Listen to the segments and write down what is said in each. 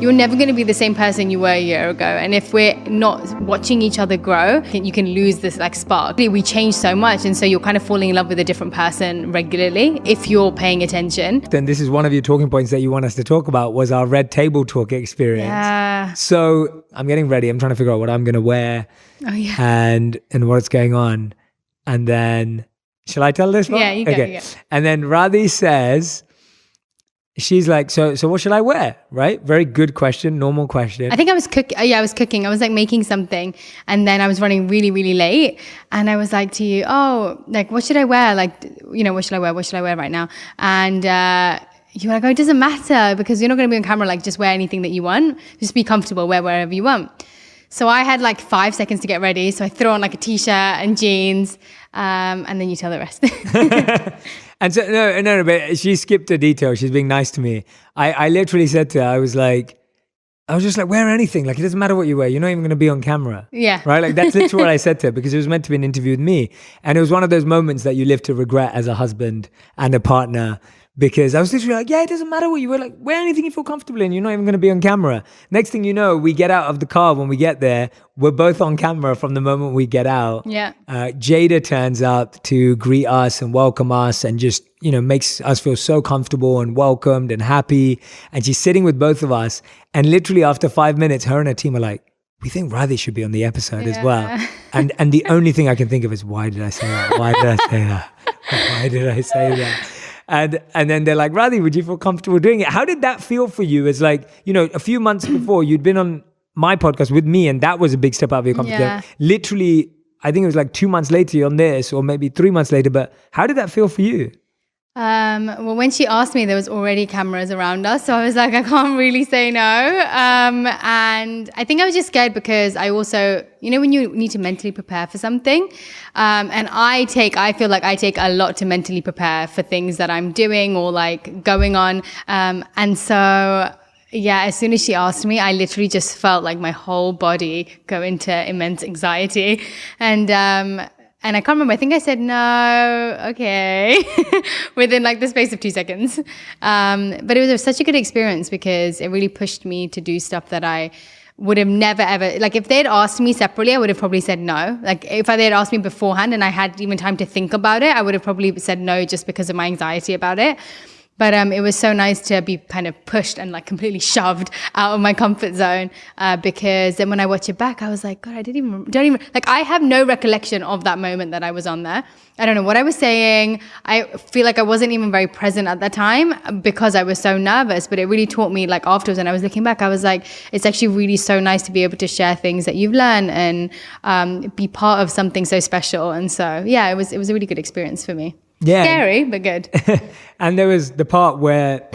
You're never going to be the same person you were a year ago. And if we're not watching each other grow, you can lose this like spark. We change so much. And so you're kind of falling in love with a different person regularly if you're paying attention. Then this is one of your talking points that you want us to talk about was our red table talk experience. Yeah. So I'm getting ready. I'm trying to figure out what I'm going to wear and what's going on. And then, shall I tell this one? Yeah, you go. Okay. And then Radhi says, she's like, so what should I wear? Right? Very good question. Normal question. I think I was cooking. I was cooking. I was like making something. And then I was running really, really late. And I was like to you, what should I wear? Like, what should I wear? What should I wear right now? And you were like, it doesn't matter because you're not going to be on camera. Like, just wear anything that you want. Just be comfortable. Wear wherever you want. So I had like 5 seconds to get ready. So I threw on like a t-shirt and jeans. And then you tell the rest. And so, no, but she skipped a detail. She's being nice to me. I literally said to her, I was just like, wear anything. Like, it doesn't matter what you wear. You're not even going to be on camera. Yeah. Right? Like, that's literally what I said to her because it was meant to be an interview with me. And it was one of those moments that you live to regret as a husband and a partner because I was literally like, it doesn't matter what you wear. Like, wear anything you feel comfortable in. You're not even going to be on camera. Next thing you know, we get out of the car when we get there. We're both on camera from the moment we get out. Yeah. Jada turns up to greet us and welcome us and just, makes us feel so comfortable and welcomed and happy. And she's sitting with both of us. And literally after 5 minutes, her and her team are like, we think Radhi should be on the episode as well. And the only thing I can think of is, why did I say that? Why did I say that? Why did I say that? And then they're like, Radhi, would you feel comfortable doing it? How did that feel for you? It's like, a few months before you'd been on my podcast with me and that was a big step out of your comfort zone. Yeah. Literally, I think it was like 2 months later you're on this or maybe 3 months later, but how did that feel for you? Well, when she asked me, there was already cameras around us. So I was like, I can't really say no. And I think I was just scared because I also, when you need to mentally prepare for something, and I feel like I take a lot to mentally prepare for things that I'm doing or like going on. And so, as soon as she asked me, I literally just felt like my whole body go into immense anxiety. And I can't remember. I think I said, no, okay, within like the space of 2 seconds. But it was such a good experience because it really pushed me to do stuff that I would have never, ever, like if they'd asked me separately, I would have probably said no. Like if they'd asked me beforehand and I had even time to think about it, I would have probably said no just because of my anxiety about it. But it was so nice to be kind of pushed and like completely shoved out of my comfort zone because then when I watch it back, I was like, God, I don't even, like I have no recollection of that moment that I was on there. I don't know what I was saying. I feel like I wasn't even very present at that time because I was so nervous, but it really taught me like afterwards when I was looking back, I was like, it's actually really so nice to be able to share things that you've learned and be part of something so special. And so, it was a really good experience for me. Yeah. Scary, but good. And there was the part where,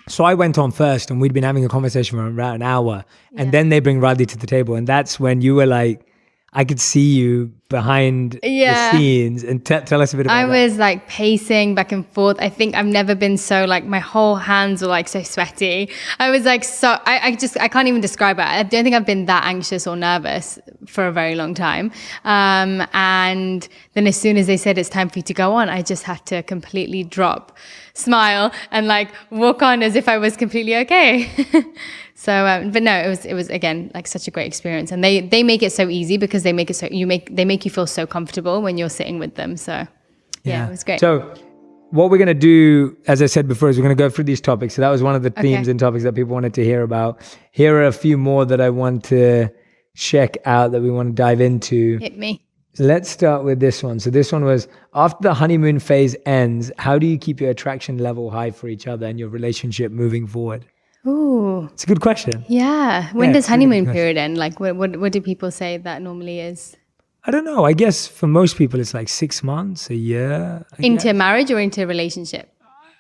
so I went on first and we'd been having a conversation for around an hour and then they bring Radhi to the table. And that's when you were like, I could see you behind the scenes and tell us a bit about that. I was like pacing back and forth. I think I've never been so like, my whole hands were like so sweaty. I was like, I can't even describe it. I don't think I've been that anxious or nervous for a very long time. And then as soon as they said it's time for you to go on, I just had to completely drop, smile and like walk on as if I was completely okay. So, but no, it was again, like such a great experience. And they make it so easy because they make you feel so comfortable when you're sitting with them. So it was great. So what we're going to do, as I said before, is we're going to go through these topics. So that was one of the themes and topics that people wanted to hear about. Here are a few more that I want to check out that we want to dive into. Hit me. So let's start with this one. So this one was, after the honeymoon phase ends, how do you keep your attraction level high for each other and your relationship moving forward? Ooh. It's a good question. Yeah. When does honeymoon period end? Like what do people say that normally is? I don't know. I guess for most people it's like 6 months, a year. Into marriage or into a relationship?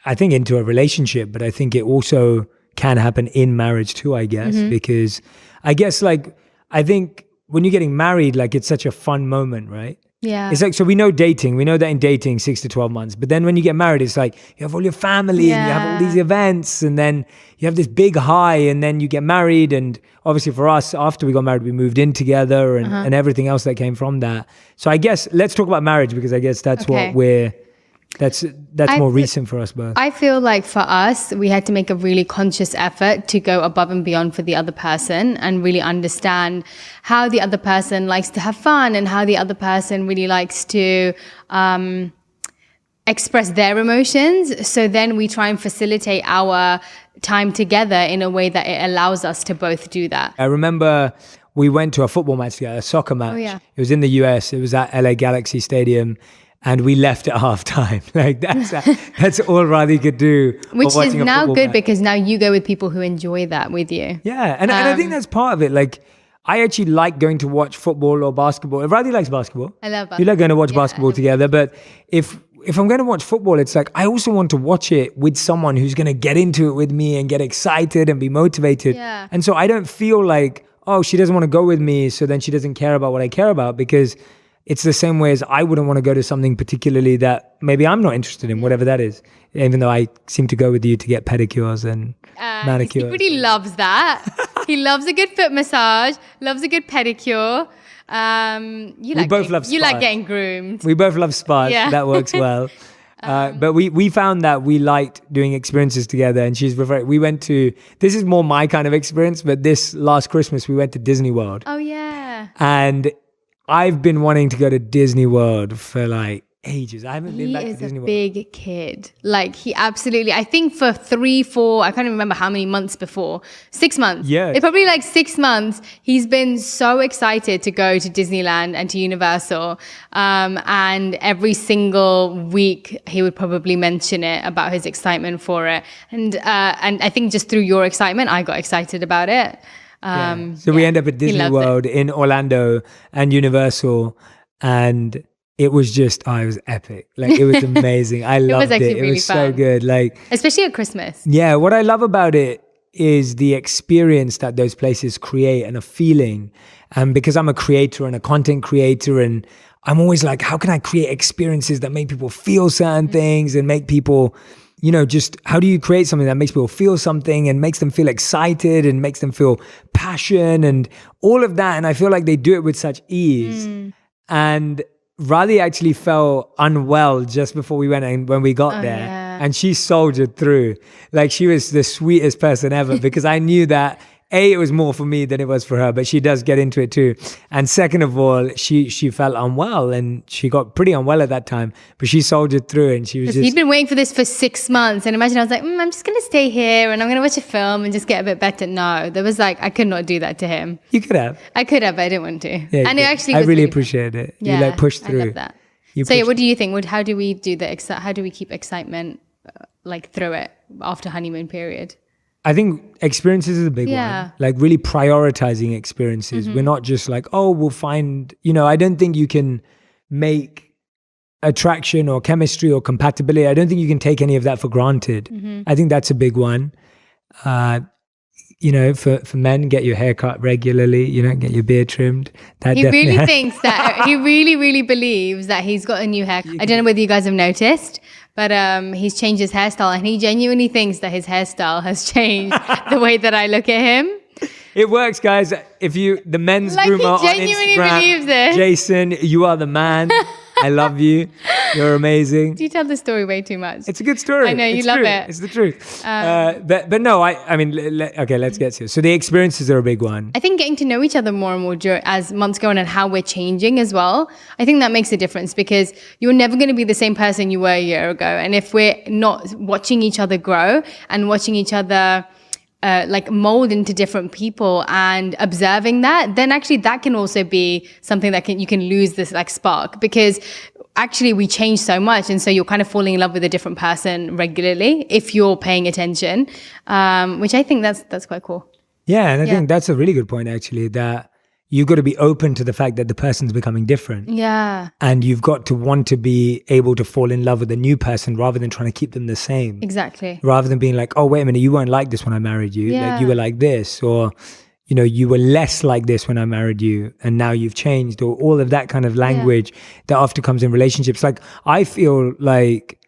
I think into a relationship, but I think it also can happen in marriage too, I guess, because I guess like, I think when you're getting married, like it's such a fun moment, right? Yeah. It's like, so we know that in dating 6 to 12 months, but then when you get married, it's like you have all your family and you have all these events and then you have this big high and then you get married. And obviously for us, after we got married, we moved in together and everything else that came from that. So I guess let's talk about marriage because I guess that's what we're That's I more fe- recent for us both. I feel like for us, we had to make a really conscious effort to go above and beyond for the other person and really understand how the other person likes to have fun and how the other person really likes to express their emotions. So then we try and facilitate our time together in a way that it allows us to both do that. I remember we went to a football match together, a soccer match. Oh, yeah. It was in the US. It was at LA Galaxy Stadium. And we left at halftime. Like that's all Radhi could do. Which is now good match. because now you go with people who enjoy that with you. Yeah, and I think that's part of it. Like, I actually like going to watch football or basketball. Radhi likes basketball. I love basketball. You like going to watch basketball together. But if I'm going to watch football, it's like I also want to watch it with someone who's going to get into it with me and get excited and be motivated. Yeah. And so I don't feel like, oh, she doesn't want to go with me, so then she doesn't care about what I care about, because it's the same way as I wouldn't want to go to something particularly that maybe I'm not interested in, whatever that is. Even though I seem to go with you to get pedicures and manicures. He really loves that. He loves a good foot massage, loves a good pedicure. You like getting groomed. We both love spas. Yeah. That works well. But we found that we liked doing experiences together, and we went to, this is more my kind of experience, but this last Christmas we went to Disney World. Oh yeah. And I've been wanting to go to Disney World for like ages. I haven't been back to Disney World. He is a big kid. Like he absolutely, I think for 3, 4, I can't even remember how many months before. 6 months. Yeah. It probably like 6 months. He's been so excited to go to Disneyland and to Universal. And every single week he would probably mention it about his excitement for it. And I think just through your excitement, I got excited about it. We end up at Disney World in Orlando and Universal, and it was just, it was epic. Like, it was amazing. I loved it. It was so good. Like, especially at Christmas. Yeah, what I love about it is the experience that those places create and a feeling. And because I'm a creator and a content creator, and I'm always like, how can I create experiences that make people feel certain things and make people, just how do you create something that makes people feel something and makes them feel excited and makes them feel passion and all of that. And I feel like they do it with such ease. And Radhi actually felt unwell just before we went, and when we got there, and she soldiered through. Like, she was the sweetest person ever, because I knew that A, it was more for me than it was for her, but she does get into it too. And second of all, she felt unwell, and she got pretty unwell at that time, but she soldiered through, and she was just... He'd been waiting for this for 6 months, and imagine I was like, I'm just going to stay here and I'm going to watch a film and just get a bit better. No, there was like, I could not do that to him. You could have. I could have, but I didn't want to. Yeah, and it actually I was really appreciated it. Yeah, you pushed through. I love that. What do you think? How do we do how do we keep excitement through it after honeymoon period? I think experiences is a big one. Like, really prioritizing experiences. We're not just like, oh, we'll find, I don't think you can make attraction or chemistry or compatibility. I don't think you can take any of that for granted. I think that's a big one. For men, get your hair cut regularly, get your beard trimmed. He really thinks that, he really, really believes that he's got a new hair. I don't know whether you guys have noticed, but he's changed his hairstyle, and he genuinely thinks that his hairstyle has changed the way that I look at him. It works, guys. If the men's groomer on Instagram, believes it. Jason, you are the man. I love you. You're amazing. You tell the story way too much. It's a good story. I know, you love it. It's the truth. But no, I mean, okay, let's get to it. So the experiences are a big one. I think getting to know each other more and more as months go on, and how we're changing as well. I think that makes a difference, because you're never going to be the same person you were a year ago. And if we're not watching each other grow and watching each other mold into different people and observing that, then actually that can also be something that you can lose this spark, because actually we change so much, and so you're kind of falling in love with a different person regularly if you're paying attention, which I think that's quite cool. Yeah, and I think that's a really good point, actually, that you've got to be open to the fact that the person's becoming different. Yeah. And you've got to want to be able to fall in love with a new person rather than trying to keep them the same. Exactly. Rather than being like, oh, wait a minute, you weren't like this when I married you. Yeah. Like, you were like this, or, you were less like this when I married you, and now you've changed, or all of that kind of language that often comes in relationships. Like, I feel like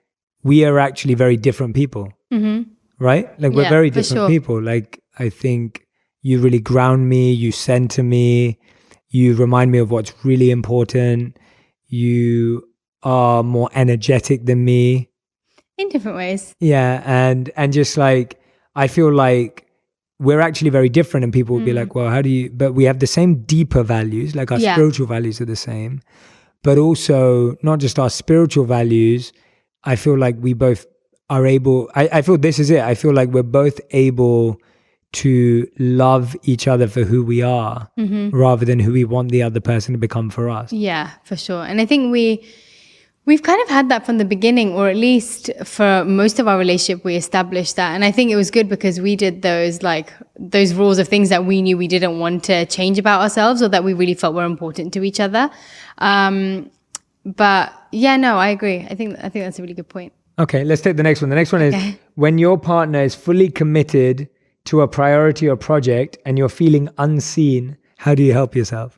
we are actually very different people, right? Like, we're very different people. Like, I think you really ground me, you center me, you remind me of what's really important. You are more energetic than me. In different ways. Yeah, and just like I feel like we're actually very different, and people will be like, well, how do you, but we have the same deeper values, like our spiritual values are the same, but also not just our spiritual values. I feel like we both are able, I feel this is it. I feel like we're both able to love each other for who we are rather than who we want the other person to become for us. Yeah, for sure. And I think we've kind of had that from the beginning, or at least for most of our relationship, we established that. And I think it was good because we did those rules of things that we knew we didn't want to change about ourselves, or that we really felt were important to each other. But yeah, no, I agree. I think that's a really good point. Okay, let's take the next one. The next one is when your partner is fully committed to a priority or project and you're feeling unseen, how do you help yourself?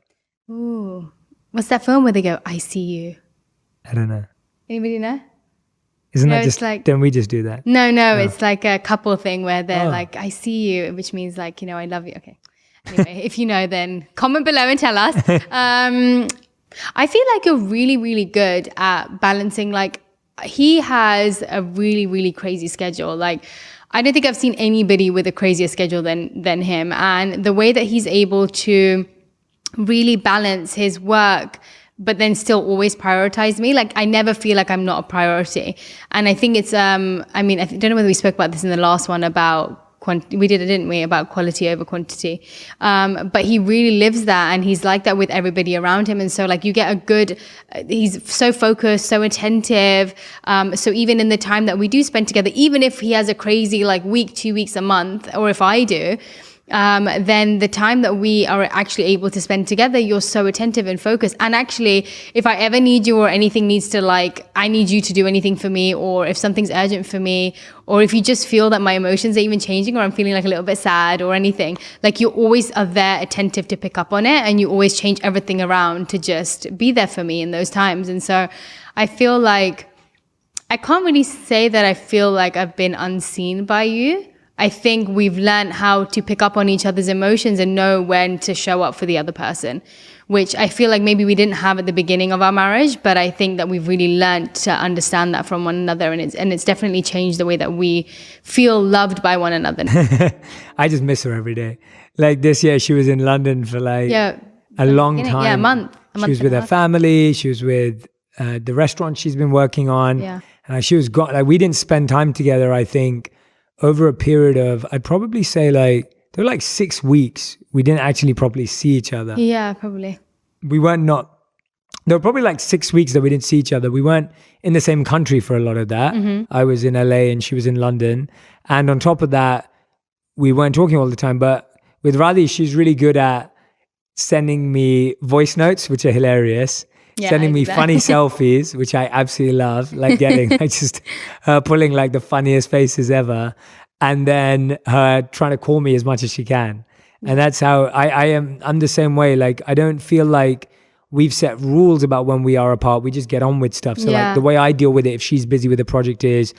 Ooh, what's that film where they go, I see you? I don't know. Anybody know? Isn't No, that it's just like- don't we just do that? No, it's like a couple thing where they're like, I see you, which means like, you know, I love you. Okay. Anyway, if you know, then comment below and tell us. I feel like you're really, really good at balancing. Like, he has a really, really crazy schedule. Like, I don't think I've seen anybody with a crazier schedule than him. And the way that he's able to really balance his work, but then still always prioritize me. Like, I never feel like I'm not a priority. And I think it's, I don't know whether we spoke about this in the last one about we did it, didn't we, about quality over quantity. But he really lives that, and he's like that with everybody around him. And so like you get a good, he's so focused, so attentive. So even in the time that we do spend together, even if he has a crazy like week, 2 weeks, a month, or if I do, then the time that we are actually able to spend together, you're so attentive and focused. And actually, if I ever need you or anything needs to like, I need you to do anything for me, or if something's urgent for me, or if you just feel that my emotions are even changing, or I'm feeling like a little bit sad or anything, like you always are there attentive to pick up on it, and you always change everything around to just be there for me in those times. And so I feel like I can't really say that I feel like I've been unseen by you. I think we've learned how to pick up on each other's emotions and know when to show up for the other person, which I feel like maybe we didn't have at the beginning of our marriage, but I think that we've really learned to understand that from one another, and it's definitely changed the way that we feel loved by one another. I just miss her every day. Like this year, she was in London for like a long time. Yeah, a month. She was with her family. She was with the restaurant she's been working on. Yeah. And she was gone. Like we didn't spend time together, I think, over a period of, I'd probably say like, there were like 6 weeks we didn't actually properly see each other. Yeah, probably. There were probably like 6 weeks that we didn't see each other. We weren't in the same country for a lot of that. Mm-hmm. I was in LA and she was in London. And on top of that, we weren't talking all the time. But with Radhi, she's really good at sending me voice notes, which are hilarious. Yeah, sending me funny selfies, which I absolutely love, like getting like just her pulling like the funniest faces ever, and then her trying to call me as much as she can. And that's how I'm the same way. Like I don't feel like we've set rules about when we are apart. We just get on with stuff. So like the way I deal with it, if she's busy with a project, is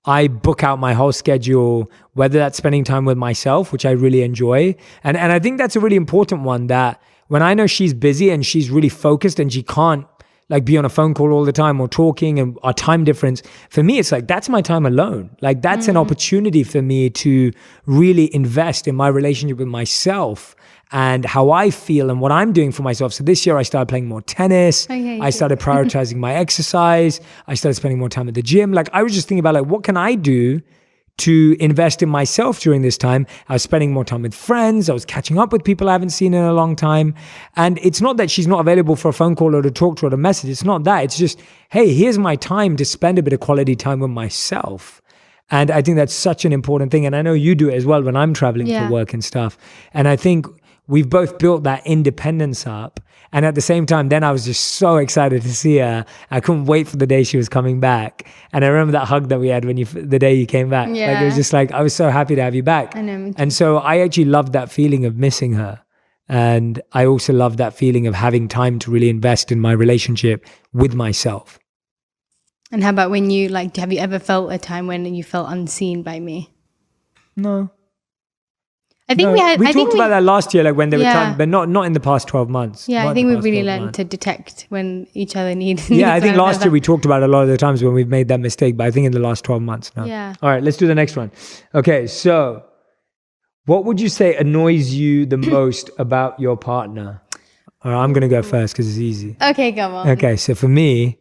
I book out my whole schedule, whether that's spending time with myself, which I really enjoy. And I think that's a really important one, that when I know she's busy and she's really focused and she can't like be on a phone call all the time or talking, and our time difference, for me, it's like, that's my time alone. Like that's an opportunity for me to really invest in my relationship with myself and how I feel and what I'm doing for myself. So this year I started playing more tennis. I started prioritizing my exercise. I started spending more time at the gym. Like I was just thinking about like, what can I do to invest in myself during this time? I was spending more time with friends. I was catching up with people I haven't seen in a long time. And it's not that she's not available for a phone call or to talk to her or to message. It's not that. It's just, hey, here's my time to spend a bit of quality time with myself. And I think that's such an important thing. And I know you do it as well when I'm traveling for work and stuff. And I think we've both built that independence up. And at the same time, then I was just so excited to see her. I couldn't wait for the day she was coming back. And I remember that hug that we had the day you came back. Yeah. Like it was just like, I was so happy to have you back. I know, me too. And so I actually loved that feeling of missing her. And I also love that feeling of having time to really invest in my relationship with myself. And how about when you like, have you ever felt a time when you felt unseen by me? No. I think we talked about that last year, like when they were Yeah. time, but not in the past 12 months. Yeah, Not I in think the we've past really 12 learned months. to detect when each other needs. Yeah, I needs think one last year another. we talked about a lot of the times when we've made that mistake, but I think in the last 12 months now. Yeah. All right, let's do the next one. Okay, so what would you say annoys you the most about your partner? All right, I'm going to go first because it's easy. Okay, come on. Okay, so for me,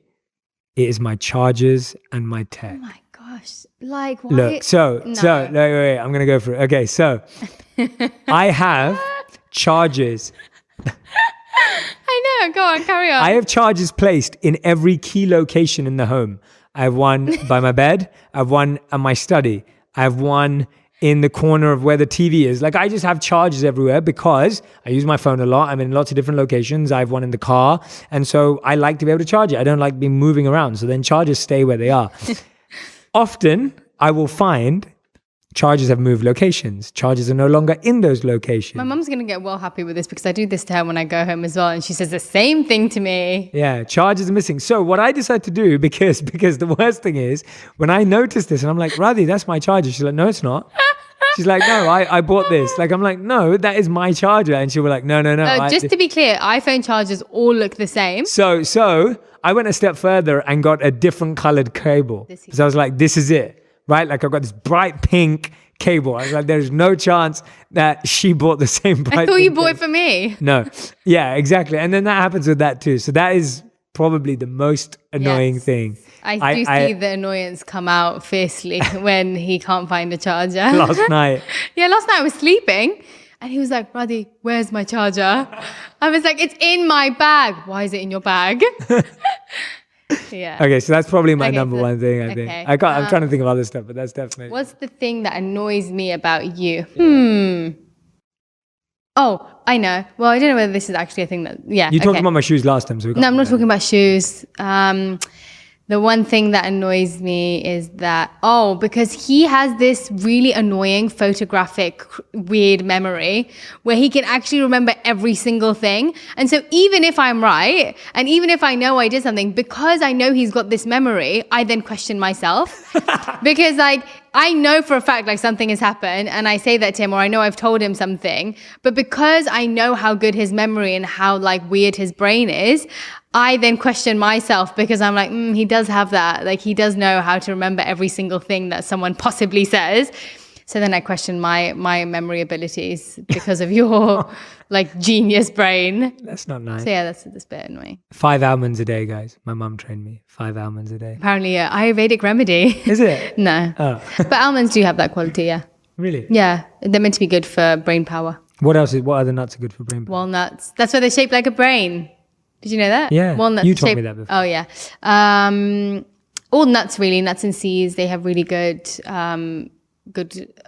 it is my chargers and my tech. Oh my gosh. Like, why? Look, so wait, I'm going to go for it. Okay, so I have chargers. I know. Go on, carry on. I have chargers placed in every key location in the home. I have one by my bed. I have one at my study. I have one in the corner of where the TV is. Like, I just have chargers everywhere because I use my phone a lot. I'm in lots of different locations. I have one in the car. And so I like to be able to charge it. I don't like being moving around. So then chargers stay where they are. Often I will find chargers have moved locations. Chargers are no longer in those locations. My mum's going to get well happy with this because I do this to her when I go home as well. And she says the same thing to me. Yeah, chargers are missing. So what I decided to do, because the worst thing is, when I noticed this and I'm like, Radhi, that's my charger. She's like, no, it's not. She's like, no, I bought this. Like, I'm like, no, that is my charger. And she was like, no. Just to be clear, iPhone chargers all look the same. So I went a step further and got a different colored cable. So I was like, this is it, right? Like, I've got this bright pink cable. I was like, there's no chance that she bought the same bright I thought you pink bought cable. it for me. No. Yeah, exactly. And then that happens with that too. So that is probably the most annoying Yes. thing. I do see the annoyance come out fiercely when he can't find a charger. Last night. Yeah, last night I was sleeping and he was like, Radhi, where's my charger? I was like, it's in my bag. Why is it in your bag? Yeah. Okay, so that's probably my Okay, number so- one thing, I think. I'm trying to think of other stuff, but that's definitely. What's the thing that annoys me about you? Oh, I know. Well, I don't know whether this is actually a thing that, yeah. You talked okay. about my shoes last time, so we got No, I'm not talking about shoes. The one thing that annoys me is that, because he has this really annoying photographic weird memory where he can actually remember every single thing. And so even if I'm right, and even if I know I did something, because I know he's got this memory, I then question myself. Because like, I know for a fact like something has happened and I say that to him, or I know I've told him something, but because I know how good his memory and how like weird his brain is, I then question myself because I'm like, he does have that. Like he does know how to remember every single thing that someone possibly says. So then I question my memory abilities because of your like genius brain. That's not nice. So yeah, that's a bit annoying. 5 almonds a day, guys. My mum trained me. 5 almonds a day. Apparently, Ayurvedic remedy. Is it? No. Oh. But almonds do have that quality, yeah. Really? Yeah, they're meant to be good for brain power. What other nuts are good for brain power? Walnuts. That's why they're shaped like a brain. Did you know that? Yeah, Walnuts you told shaped- me that before. Oh, yeah. All nuts, really. Nuts and seeds, they have really good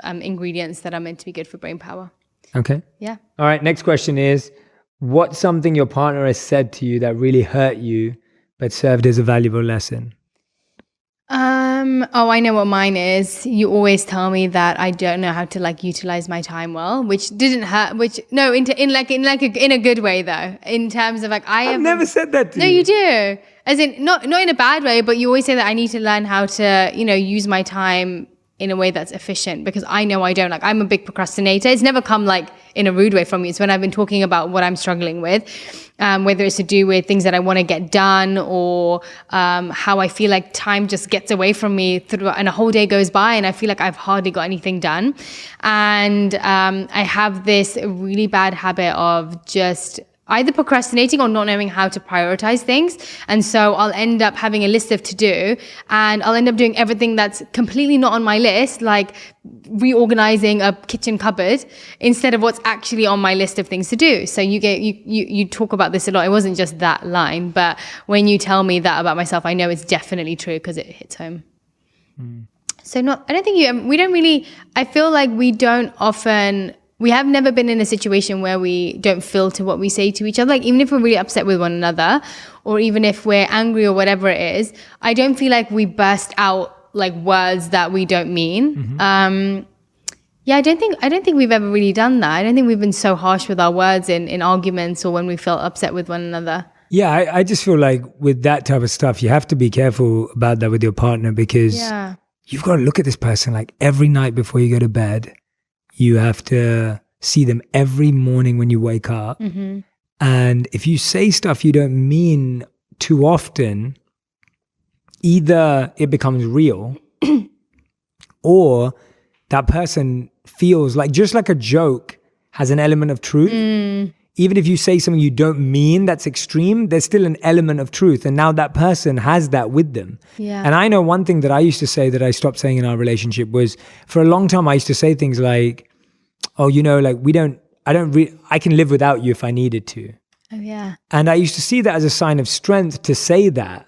ingredients that are meant to be good for brain power. Okay. Yeah. All right, next question is, what's something your partner has said to you that really hurt you but served as a valuable lesson? I know what mine is. You always tell me that I don't know how to like utilize my time well, which didn't hurt. In a good way though. In terms of like I've never said that to you. No, you do. As in not in a bad way, but you always say that I need to learn how to use my time in a way that's efficient because I know I don't. Like I'm a big procrastinator. It's never come like in a rude way from me. It's when I've been talking about what I'm struggling with, whether it's to do with things that I want to get done or how I feel like time just gets away from me and a whole day goes by and I feel like I've hardly got anything done. And I have this really bad habit of just either procrastinating or not knowing how to prioritize things. And so I'll end up having a list of to do and I'll end up doing everything that's completely not on my list, like reorganizing a kitchen cupboard instead of what's actually on my list of things to do. So you talk about this a lot. It wasn't just that line, but when you tell me that about myself, I know it's definitely true because it hits home. So I feel like we have never been in a situation where we don't filter what we say to each other. Like even if we're really upset with one another or even if we're angry or whatever it is, I don't feel like we burst out like words that we don't mean. Mm-hmm. I don't think we've ever really done that. I don't think we've been so harsh with our words in arguments or when we felt upset with one another. Yeah, I just feel like with that type of stuff, you have to be careful about that with your partner because you've got to look at this person like every night before you go to bed. You have to see them every morning when you wake up. And if you say stuff you don't mean too often, either it becomes real or that person feels like, just like a joke has an element of truth. Even if you say something you don't mean that's extreme, there's still an element of truth. And now that person has that with them. Yeah. And I know one thing that I used to say that I stopped saying in our relationship was, for a long time, I used to say things like, oh, you know, like I can live without you if I needed to. Oh, yeah. And I used to see that as a sign of strength to say that.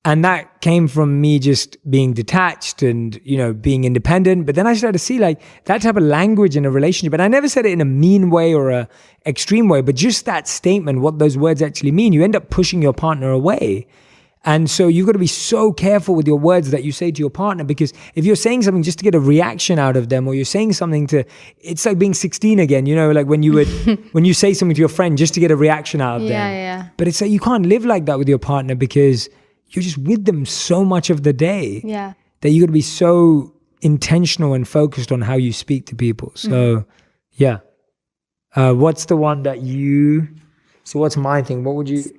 And that came from me just being detached and, you know, being independent. But then I started to see like that type of language in a relationship. And I never said it in a mean way or a extreme way, but just that statement, what those words actually mean, you end up pushing your partner away. And so you've got to be so careful with your words that you say to your partner, because if you're saying something just to get a reaction out of them, or you're saying something it's like being 16 again, you know, like when you when you say something to your friend just to get a reaction out of them. Yeah. But it's like, you can't live like that with your partner, because you're just with them so much of the day that you got to be so intentional and focused on how you speak to people. So what's the one that so what's my thing? What's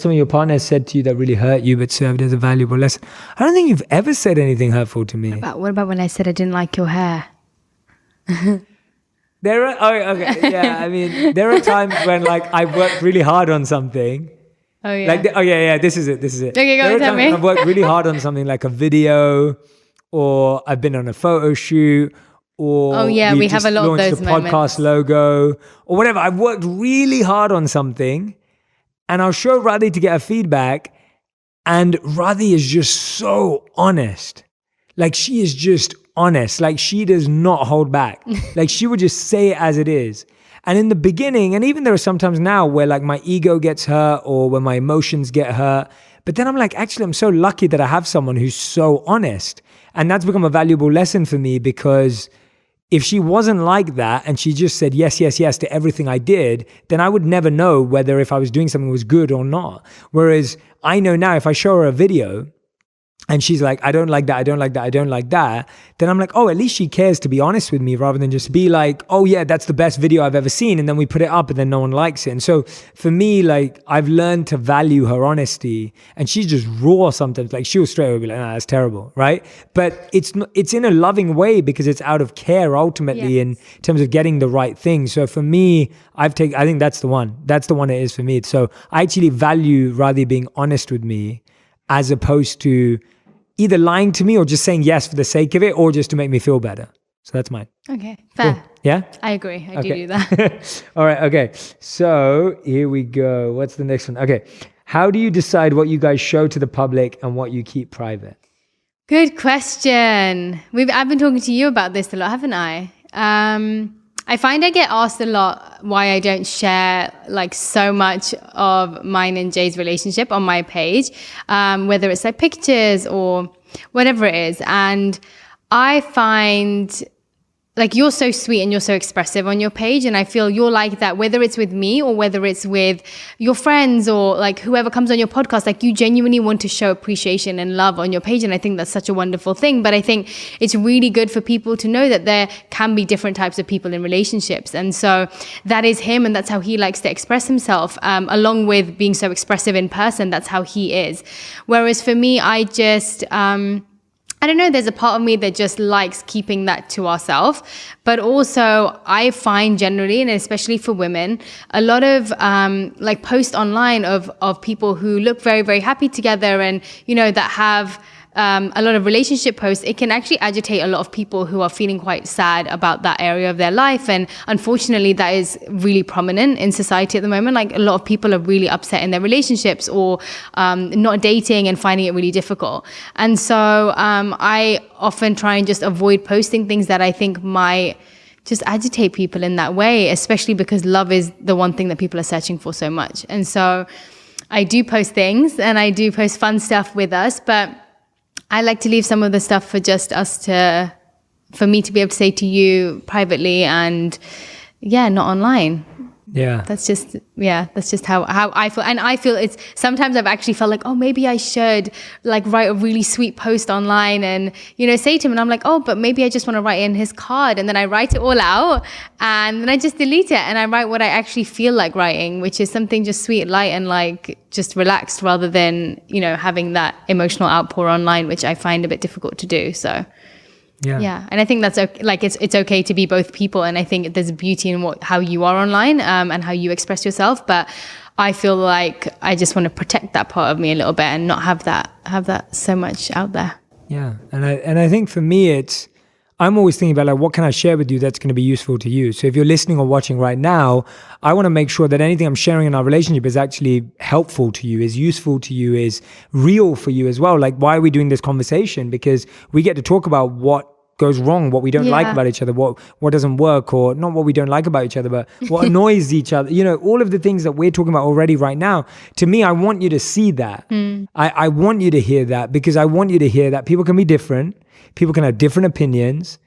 something your partner has said to you that really hurt you but served as a valuable lesson? I don't think you've ever said anything hurtful to me. What about when I said I didn't like your hair? There are times when like I worked really hard on something. Oh yeah. This is it. Okay, go tell me. I've worked really hard on something like a video, or I've been on a photo shoot, or we have a lot of those launched a moments. podcast logo, or whatever. I've worked really hard on something, and I'll show Radhi to get her feedback, and Radhi is just so honest. Like, she is just honest. Like, she does not hold back. Like, she would just say it as it is. And in the beginning, and even there are sometimes now where like my ego gets hurt or when my emotions get hurt. But then I'm like, actually, I'm so lucky that I have someone who's so honest. And that's become a valuable lesson for me, because if she wasn't like that and she just said yes to everything I did, then I would never know whether if I was doing something was good or not. Whereas I know now, if I show her a video and she's like, I don't like that, then I'm like, oh, at least she cares to be honest with me, rather than just be like, oh yeah, that's the best video I've ever seen, and then we put it up and then no one likes it. And so for me, like, I've learned to value her honesty, and she's just raw sometimes. Like, she'll straight away be like, nah, that's terrible, right? But it's in a loving way, because it's out of care ultimately in terms of getting the right thing. So for me, I think that's the one. That's the one it is for me. So I actually value Radhi being honest with me, as opposed to either lying to me or just saying yes for the sake of it, or just to make me feel better. So that's mine. Okay, fair. Cool. Yeah? I agree. I do that. All right, okay. So here we go. What's the next one? Okay. How do you decide what you guys show to the public and what you keep private? Good question. I've been talking to you about this a lot, haven't I? I find I get asked a lot why I don't share like so much of mine and Jay's relationship on my page, whether it's like pictures or whatever it is. And I find like you're so sweet and you're so expressive on your page, and I feel you're like that, whether it's with me or whether it's with your friends or like whoever comes on your podcast. Like, you genuinely want to show appreciation and love on your page, and I think that's such a wonderful thing. But I think it's really good for people to know that there can be different types of people in relationships, and so that is him, and that's how he likes to express himself, along with being so expressive in person. That's how he is. Whereas for me, I just I don't know, there's a part of me that just likes keeping that to ourselves. But also I find generally, and especially for women, a lot of like posts online of people who look very, very happy together, and, you know, that have a lot of relationship posts. It can actually agitate a lot of people who are feeling quite sad about that area of their life. And unfortunately, that is really prominent in society at the moment. Like, a lot of people are really upset in their relationships, or not dating and finding it really difficult. And so I often try and just avoid posting things that I think might just agitate people in that way, especially because love is the one thing that people are searching for so much. And so I do post things, and I do post fun stuff with us, but I like to leave some of the stuff for just us for me to be able to say to you privately, and not online. That's just how I feel. And I feel it's sometimes I've actually felt like, oh, maybe I should like write a really sweet post online and, say to him, and I'm like, oh, but maybe I just want to write in his card. And then I write it all out and then I just delete it and I write what I actually feel like writing, which is something just sweet, light, and like just relaxed, rather than, having that emotional outpour online, which I find a bit difficult to do. So yeah, and I think that's okay. Like it's okay to be both people, and I think there's beauty in how you are online and how you express yourself. But I feel like I just want to protect that part of me a little bit and not have that so much out there. Yeah, and I think for me, I'm always thinking about like, what can I share with you that's going to be useful to you? So if you're listening or watching right now, I want to make sure that anything I'm sharing in our relationship is actually helpful to you, is useful to you, is real for you as well. Like, why are we doing this conversation? Because we get to talk about what goes wrong, what we don't like about each other, what doesn't work, or not what we don't like about each other, but what annoys each other. All of the things that we're talking about already right now. To me, I want you to see that. I want you to hear that, because I want you to hear that people can be different. People can have different opinions.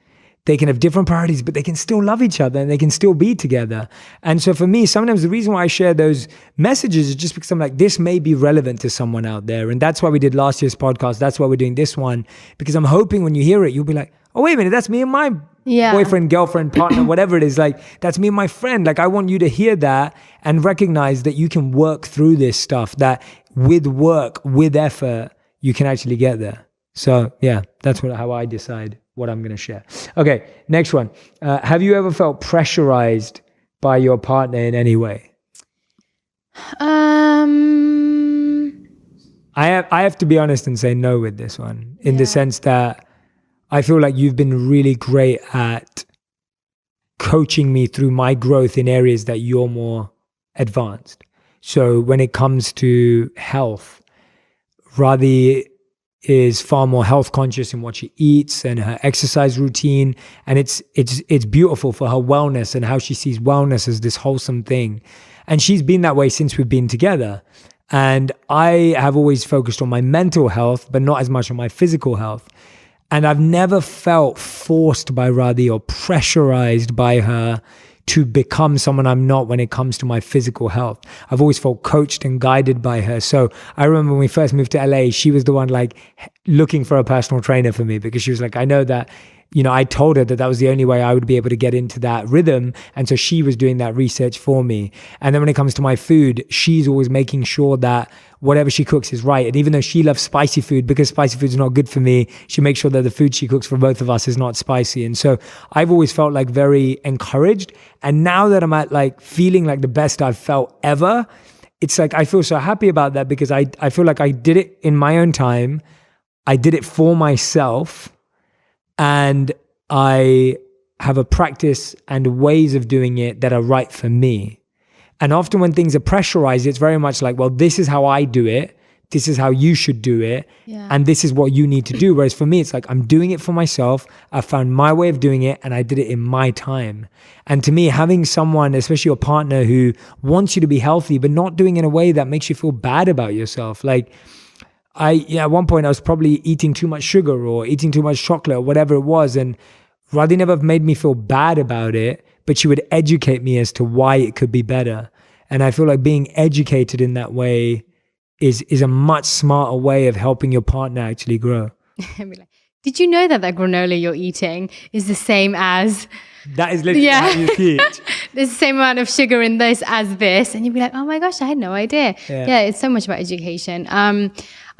They can have different priorities, but they can still love each other and they can still be together. And so for me, sometimes the reason why I share those messages is just because I'm like, this may be relevant to someone out there. And that's why we did last year's podcast. That's why we're doing this one, because I'm hoping when you hear it, you'll be like, oh, wait a minute, that's me and my boyfriend, girlfriend, partner, whatever it is. Like, that's me and my friend. Like, I want you to hear that and recognize that you can work through this stuff, that with work, with effort, you can actually get there. So yeah, that's how I decide what I'm going to share. Okay, next one. Have you ever felt pressurized by your partner in any way? I have to be honest and say no with this one, in the sense that I feel like you've been really great at coaching me through my growth in areas that you're more advanced. So when it comes to health, Radhi is far more health conscious in what she eats and her exercise routine. And it's beautiful for her wellness and how she sees wellness as this wholesome thing. And she's been that way since we've been together. And I have always focused on my mental health, but not as much on my physical health. And I've never felt forced by Radhi or pressurized by her to become someone I'm not when it comes to my physical health. I've always felt coached and guided by her. So I remember when we first moved to LA, she was the one like looking for a personal trainer for me, because she was like, I know that, I told her that was the only way I would be able to get into that rhythm. And so she was doing that research for me. And then when it comes to my food, she's always making sure that whatever she cooks is right. And even though she loves spicy food, because spicy food is not good for me, she makes sure that the food she cooks for both of us is not spicy. And so I've always felt like very encouraged. And now that I'm at like feeling like the best I've felt ever, it's like I feel so happy about that, because I feel like I did it in my own time. I did it for myself. And I have a practice and ways of doing it that are right for me. And often when things are pressurized, it's very much like, well, this is how I do it. This is how you should do it. Yeah. And this is what you need to do. Whereas for me, it's like, I'm doing it for myself. I found my way of doing it and I did it in my time. And to me, having someone, especially your partner, who wants you to be healthy, but not doing it in a way that makes you feel bad about yourself. Like, at one point I was probably eating too much sugar or eating too much chocolate or whatever it was. And Radhi never made me feel bad about it, but she would educate me as to why it could be better. And I feel like being educated in that way is a much smarter way of helping your partner actually grow. Did you know that granola you're eating is the same as... That is literally how you teach. There's the same amount of sugar in this as this. And you'd be like, oh my gosh, I had no idea. Yeah, it's so much about education.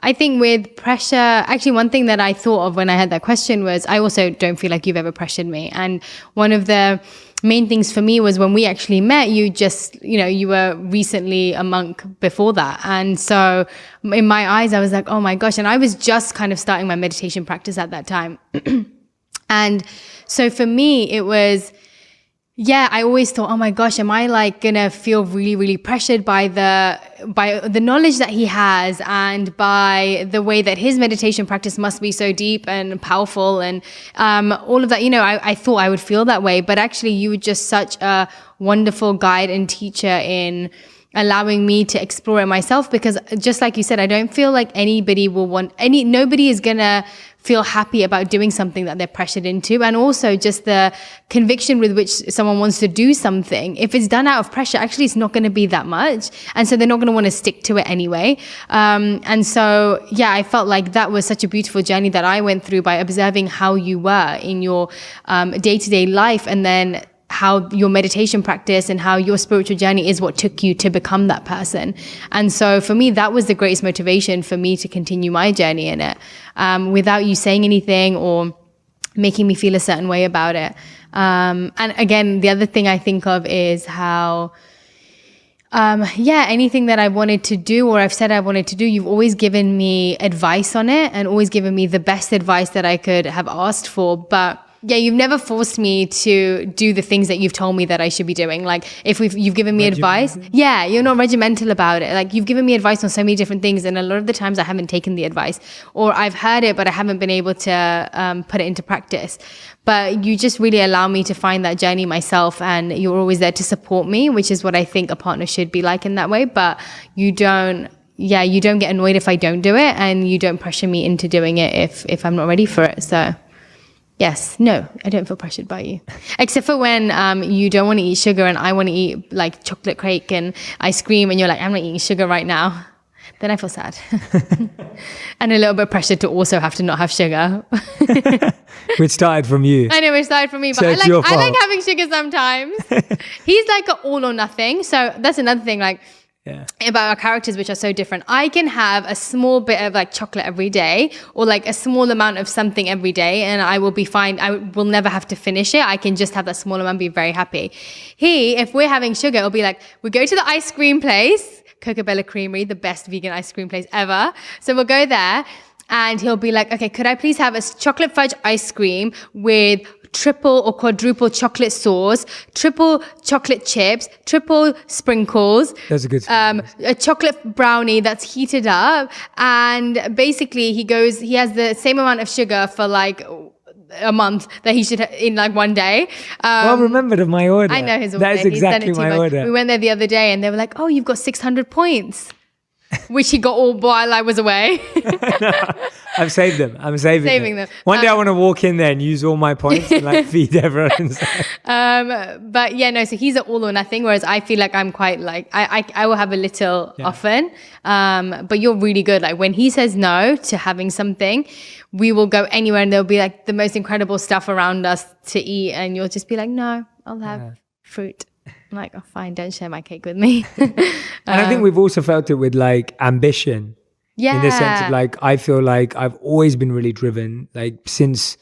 I think with pressure, actually one thing that I thought of when I had that question was, I also don't feel like you've ever pressured me. And one of the main things for me was when we actually met, you were recently a monk before that. And so in my eyes, I was like, oh my gosh. And I was just kind of starting my meditation practice at that time. And so for me, it was, I always thought, oh my gosh, am I like gonna feel really, really pressured by the knowledge that he has and by the way that his meditation practice must be so deep and powerful and all of that. I thought I would feel that way, but actually you were just such a wonderful guide and teacher in allowing me to explore it myself, because just like you said, I don't feel like nobody is gonna feel happy about doing something that they're pressured into. And also just the conviction with which someone wants to do something, if it's done out of pressure, actually it's not going to be that much, and so they're not going to want to stick to it anyway. And so I felt like that was such a beautiful journey that I went through by observing how you were in your day-to-day life, and then how your meditation practice and how your spiritual journey is what took you to become that person. And so for me, that was the greatest motivation for me to continue my journey in it, without you saying anything or making me feel a certain way about it. And again, the other thing I think of is how, anything that I wanted to do or I've said I wanted to do, you've always given me advice on it and always given me the best advice that I could have asked for. But you've never forced me to do the things that you've told me that I should be doing. Like you've given me advice. Yeah, you're not regimental about it. Like you've given me advice on so many different things, and a lot of the times I haven't taken the advice, or I've heard it, but I haven't been able to put it into practice. But you just really allow me to find that journey myself, and you're always there to support me, which is what I think a partner should be like in that way. But you don't get annoyed if I don't do it, and you don't pressure me into doing it if I'm not ready for it. So yes, no, I don't feel pressured by you. Except for when you don't want to eat sugar and I want to eat like chocolate cake and ice cream, and you're like, I'm not eating sugar right now. Then I feel sad. And a little bit pressured to also have to not have sugar. Which started from you. I know, it started from me, but So I like having sugar sometimes. He's like an all or nothing. So that's another thing, like, about our characters, which are so different. I can have a small bit of like chocolate every day, or like a small amount of something every day, and I will be fine. I will never have to finish it. I can just have that small amount and be very happy. If we're having sugar, it'll be like, we go to the ice cream place, Cocobella Creamery, the best vegan ice cream place ever. So we'll go there, and he'll be like, okay, could I please have a chocolate fudge ice cream with triple or quadruple chocolate sauce, triple chocolate chips, triple sprinkles. That's a good a chocolate brownie that's heated up. And basically he has the same amount of sugar for like a month that he should in like one day. Well remembered of my order. I know his order. That is exactly my order. We went there the other day and they were like, oh, you've got 600 points. Which he got all while I was away. I've saved them. I'm saving them. them. One day I want to walk in there and use all my points and like feed everyone. But so he's an all or nothing, whereas I feel like I'm quite like, I will have a little often. But you're really good. Like when he says no to having something, we will go anywhere and there'll be like the most incredible stuff around us to eat. And you'll just be like, no, I'll have fruit. I'm like, oh, fine, don't share my cake with me. And I think we've also felt it with like ambition. Yeah. In the sense of like, I feel like I've always been really driven. Like since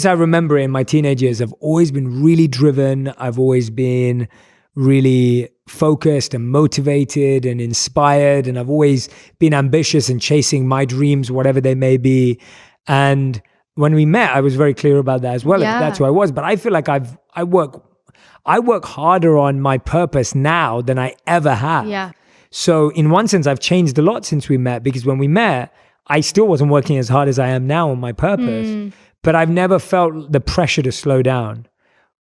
I remember in my teenage years, I've always been really driven. I've always been really focused and motivated and inspired. And I've always been ambitious and chasing my dreams, whatever they may be. And when we met, I was very clear about that as well. Yeah. That's who I was. But I feel like I work harder on my purpose now than I ever have. Yeah. So in one sense, I've changed a lot since we met, because when we met, I still wasn't working as hard as I am now on my purpose, but I've never felt the pressure to slow down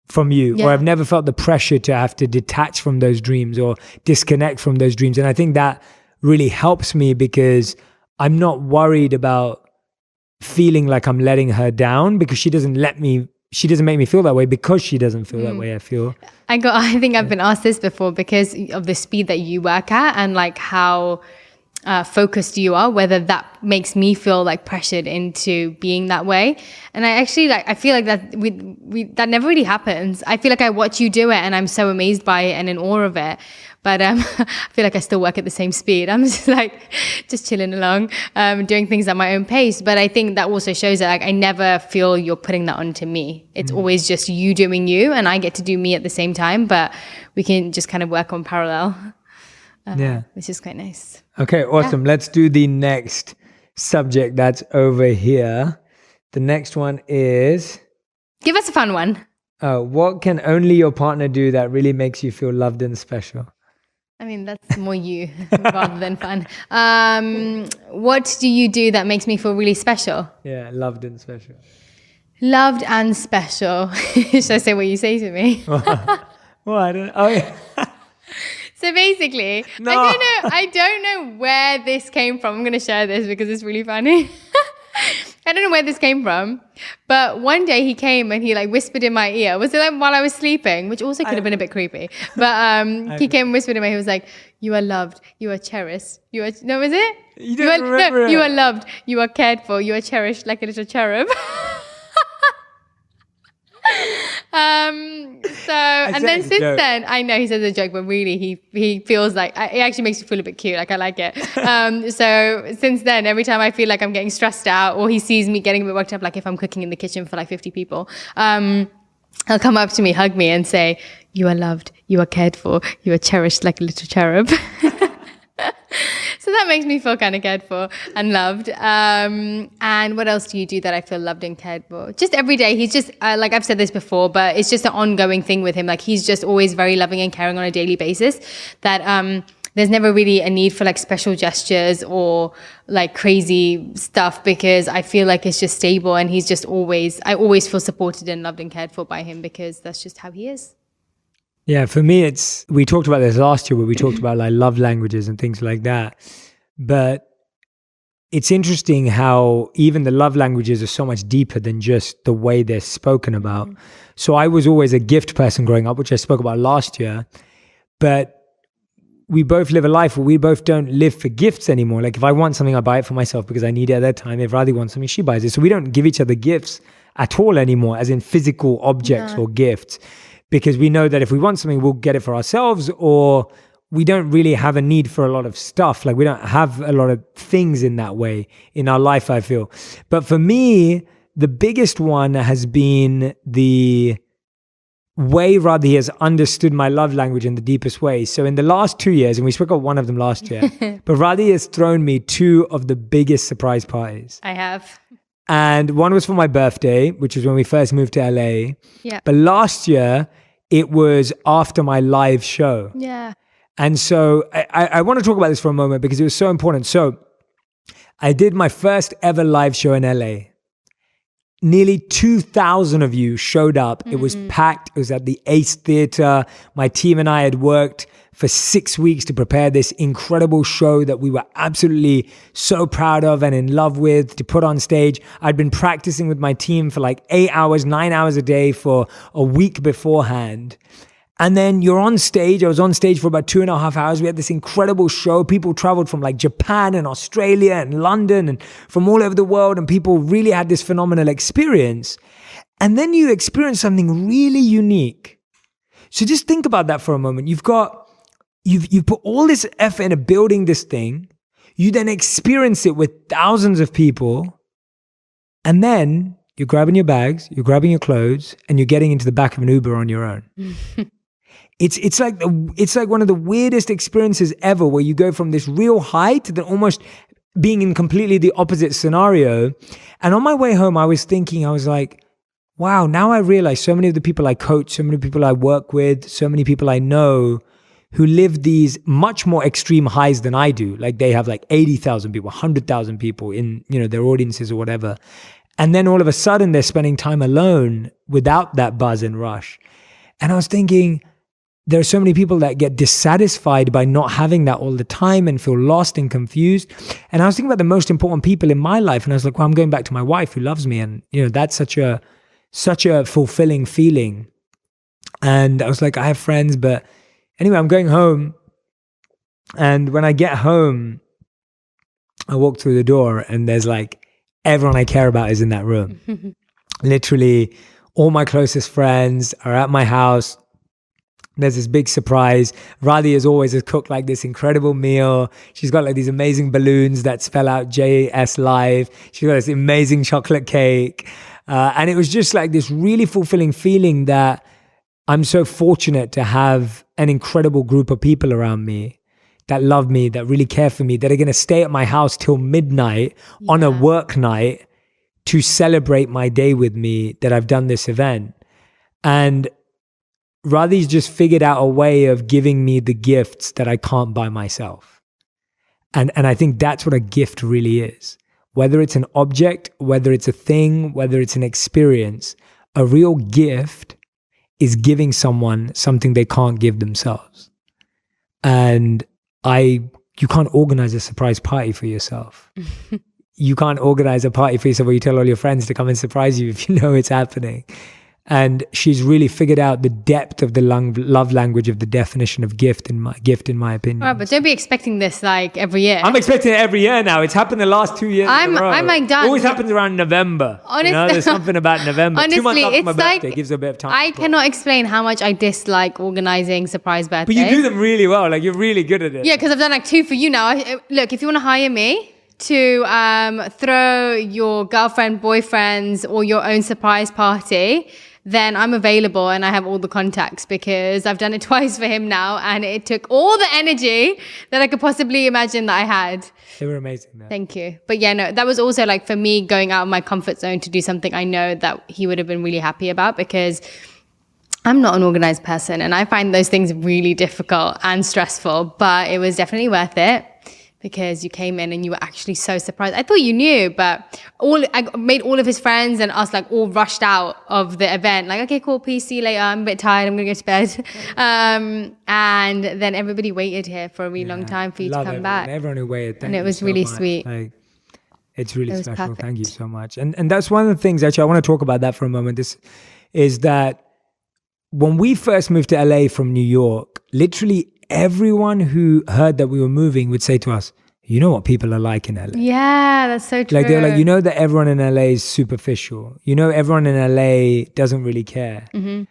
from you, or I've never felt the pressure to have to detach from those dreams or disconnect from those dreams. And I think that really helps me, because I'm not worried about feeling like I'm letting her down, because she doesn't make me feel that way, because she doesn't feel that way, I feel. I think I've been asked this before because of the speed that you work at and like how focused you are, whether that makes me feel like pressured into being that way. And I actually I feel like that that never really happens. I feel like I watch you do it and I'm so amazed by it and in awe of it. But I feel like I still work at the same speed. I'm just chilling along, doing things at my own pace. But I think that also shows that like I never feel you're putting that onto me. It's always just you doing you, and I get to do me at the same time. But we can just kind of work on parallel, which is quite nice. Okay, awesome. Let's do the next subject that's over here. The next one is... Give us a fun one. What can only your partner do that really makes you feel loved and special? I mean, that's more you rather than fun. What do you do that makes me feel really special? Yeah, loved and special. Loved and special. Should I say what you say to me? Well, I don't know. Oh, yeah. So basically, No. I don't know where this came from. I'm going to share this because it's really funny. I don't know where this came from, but one day he came and he like whispered in my ear. Was it like while I was sleeping, which also could have been a bit creepy, but he came and whispered in my ear. He was like, "You are loved, you are cherished, you are," no, was it? You don't remember it. You are loved, you are cared for, you are cherished like a little cherub. And then since then, I know he says a joke, but really he feels like it actually makes me feel a bit cute. Like I like it. So since then, every time I feel like I'm getting stressed out or he sees me getting a bit worked up, like if I'm cooking in the kitchen for like 50 people, he'll come up to me, hug me and say, "You are loved, you are cared for, you are cherished like a little cherub." So that makes me feel kind of cared for and loved. And what else do you do that I feel loved and cared for? Just every day. He's just, like I've said this before, but it's just an ongoing thing with him. Like he's just always very loving and caring on a daily basis that there's never really a need for like special gestures or like crazy stuff because I feel like it's just stable and he's just I always feel supported and loved and cared for by him because that's just how he is. Yeah, for me, we talked about this last year where we talked about like love languages and things like that. But it's interesting how even the love languages are so much deeper than just the way they're spoken about. Mm-hmm. So I was always a gift person growing up, which I spoke about last year. But we both live a life where we both don't live for gifts anymore. Like if I want something, I buy it for myself because I need it at that time. If Radhi wants something, she buys it. So we don't give each other gifts at all anymore, as in physical objects or gifts. Because we know that if we want something, we'll get it for ourselves, or we don't really have a need for a lot of stuff. Like we don't have a lot of things in that way in our life, I feel. But for me, the biggest one has been the way Radhi has understood my love language in the deepest way. So in the last 2 years, and we spoke about one of them last year, but Radhi has thrown me 2 of the biggest surprise parties. I have. And one was for my birthday, which was when we first moved to LA. Yeah. But last year, it was after my live show. Yeah. And so I want to talk about this for a moment because it was so important. So I did my first ever live show in LA. Nearly 2,000 of you showed up. Mm-hmm. It was packed. It was at the Ace Theater. My team and I had worked for 6 weeks to prepare this incredible show that we were absolutely so proud of and in love with to put on stage. I'd been practicing with my team for like 8 hours, 9 hours a day for a week beforehand. And then you're on stage. I was on stage for about 2.5 hours. We had this incredible show. People traveled from like Japan and Australia and London and from all over the world. And people really had this phenomenal experience. And then you experience something really unique. So just think about that for a moment. You've put all this effort into building this thing. You then experience it with thousands of people. And then you're grabbing your bags, you're grabbing your clothes, and you're getting into the back of an Uber on your own. It's like one of the weirdest experiences ever where you go from this real high to then almost being in completely the opposite scenario. And on my way home, I was thinking, I was like, wow, now I realize so many of the people I coach, so many people I work with, so many people I know who live these much more extreme highs than I do. Like they have like 80,000 people, 100,000 people in, their audiences or whatever. And then all of a sudden they're spending time alone without that buzz and rush. And I was thinking, there are so many people that get dissatisfied by not having that all the time and feel lost and confused. And I was thinking about the most important people in my life. And I was like, well, I'm going back to my wife who loves me. And, that's such a fulfilling feeling. And I was like, I have friends, but anyway, I'm going home. And when I get home, I walk through the door and there's like, everyone I care about is in that room. Literally, all my closest friends are at my house. There's this big surprise. Radhi as always has cooked like this incredible meal. She's got like these amazing balloons that spell out JS Live. She's got this amazing chocolate cake. And it was just like this really fulfilling feeling that I'm so fortunate to have an incredible group of people around me that love me, that really care for me, that are going to stay at my house till midnight on a work night to celebrate my day with me that I've done this event. And Radhi's just figured out a way of giving me the gifts that I can't buy myself. And I think that's what a gift really is. Whether it's an object, whether it's a thing, whether it's an experience, a real gift is giving someone something they can't give themselves. And you can't organize a surprise party for yourself. You can't organize a party for yourself where you tell all your friends to come and surprise you if you know it's happening. And she's really figured out the depth of the love language of the definition of gift, in my opinion. Right, but don't be expecting this like every year. I'm expecting it every year now. It's happened the last 2 years. I'm like done. It always happens around November. Honestly, there's something about November. Honestly, 2 months after my it's birthday like, gives a bit of time. I cannot explain how much I dislike organizing surprise birthdays. But you do them really well. Like, you're really good at it. Yeah, because I've done like 2 for you now. Look, if you want to hire me to throw your girlfriend, boyfriends, or your own surprise party, then I'm available and I have all the contacts, because I've done it twice for him now, and it took all the energy that I could possibly imagine that I had. They were amazing, though. Thank you. But yeah, no, that was also like for me going out of my comfort zone to do something I know that he would have been really happy about, because I'm not an organized person and I find those things really difficult and stressful, but it was definitely worth it. Because you came in and you were actually so surprised. I thought you knew, but I made all of his friends and us like all rushed out of the event. Like, okay, cool, peace, see you later. I'm a bit tired. I'm going to go to bed. And then everybody waited here for a really long time for you to come back. Everyone who waited. And it was really sweet. Like, it's really special. Perfect. Thank you so much. And that's one of the things, actually, I want to talk about that for a moment. This is that when we first moved to LA from New York, literally everyone who heard that we were moving would say to us, you know what people are like in LA. Yeah, that's so true. Like, they're like, you know that everyone in LA is superficial. You know, everyone in LA doesn't really care. Mm-hmm.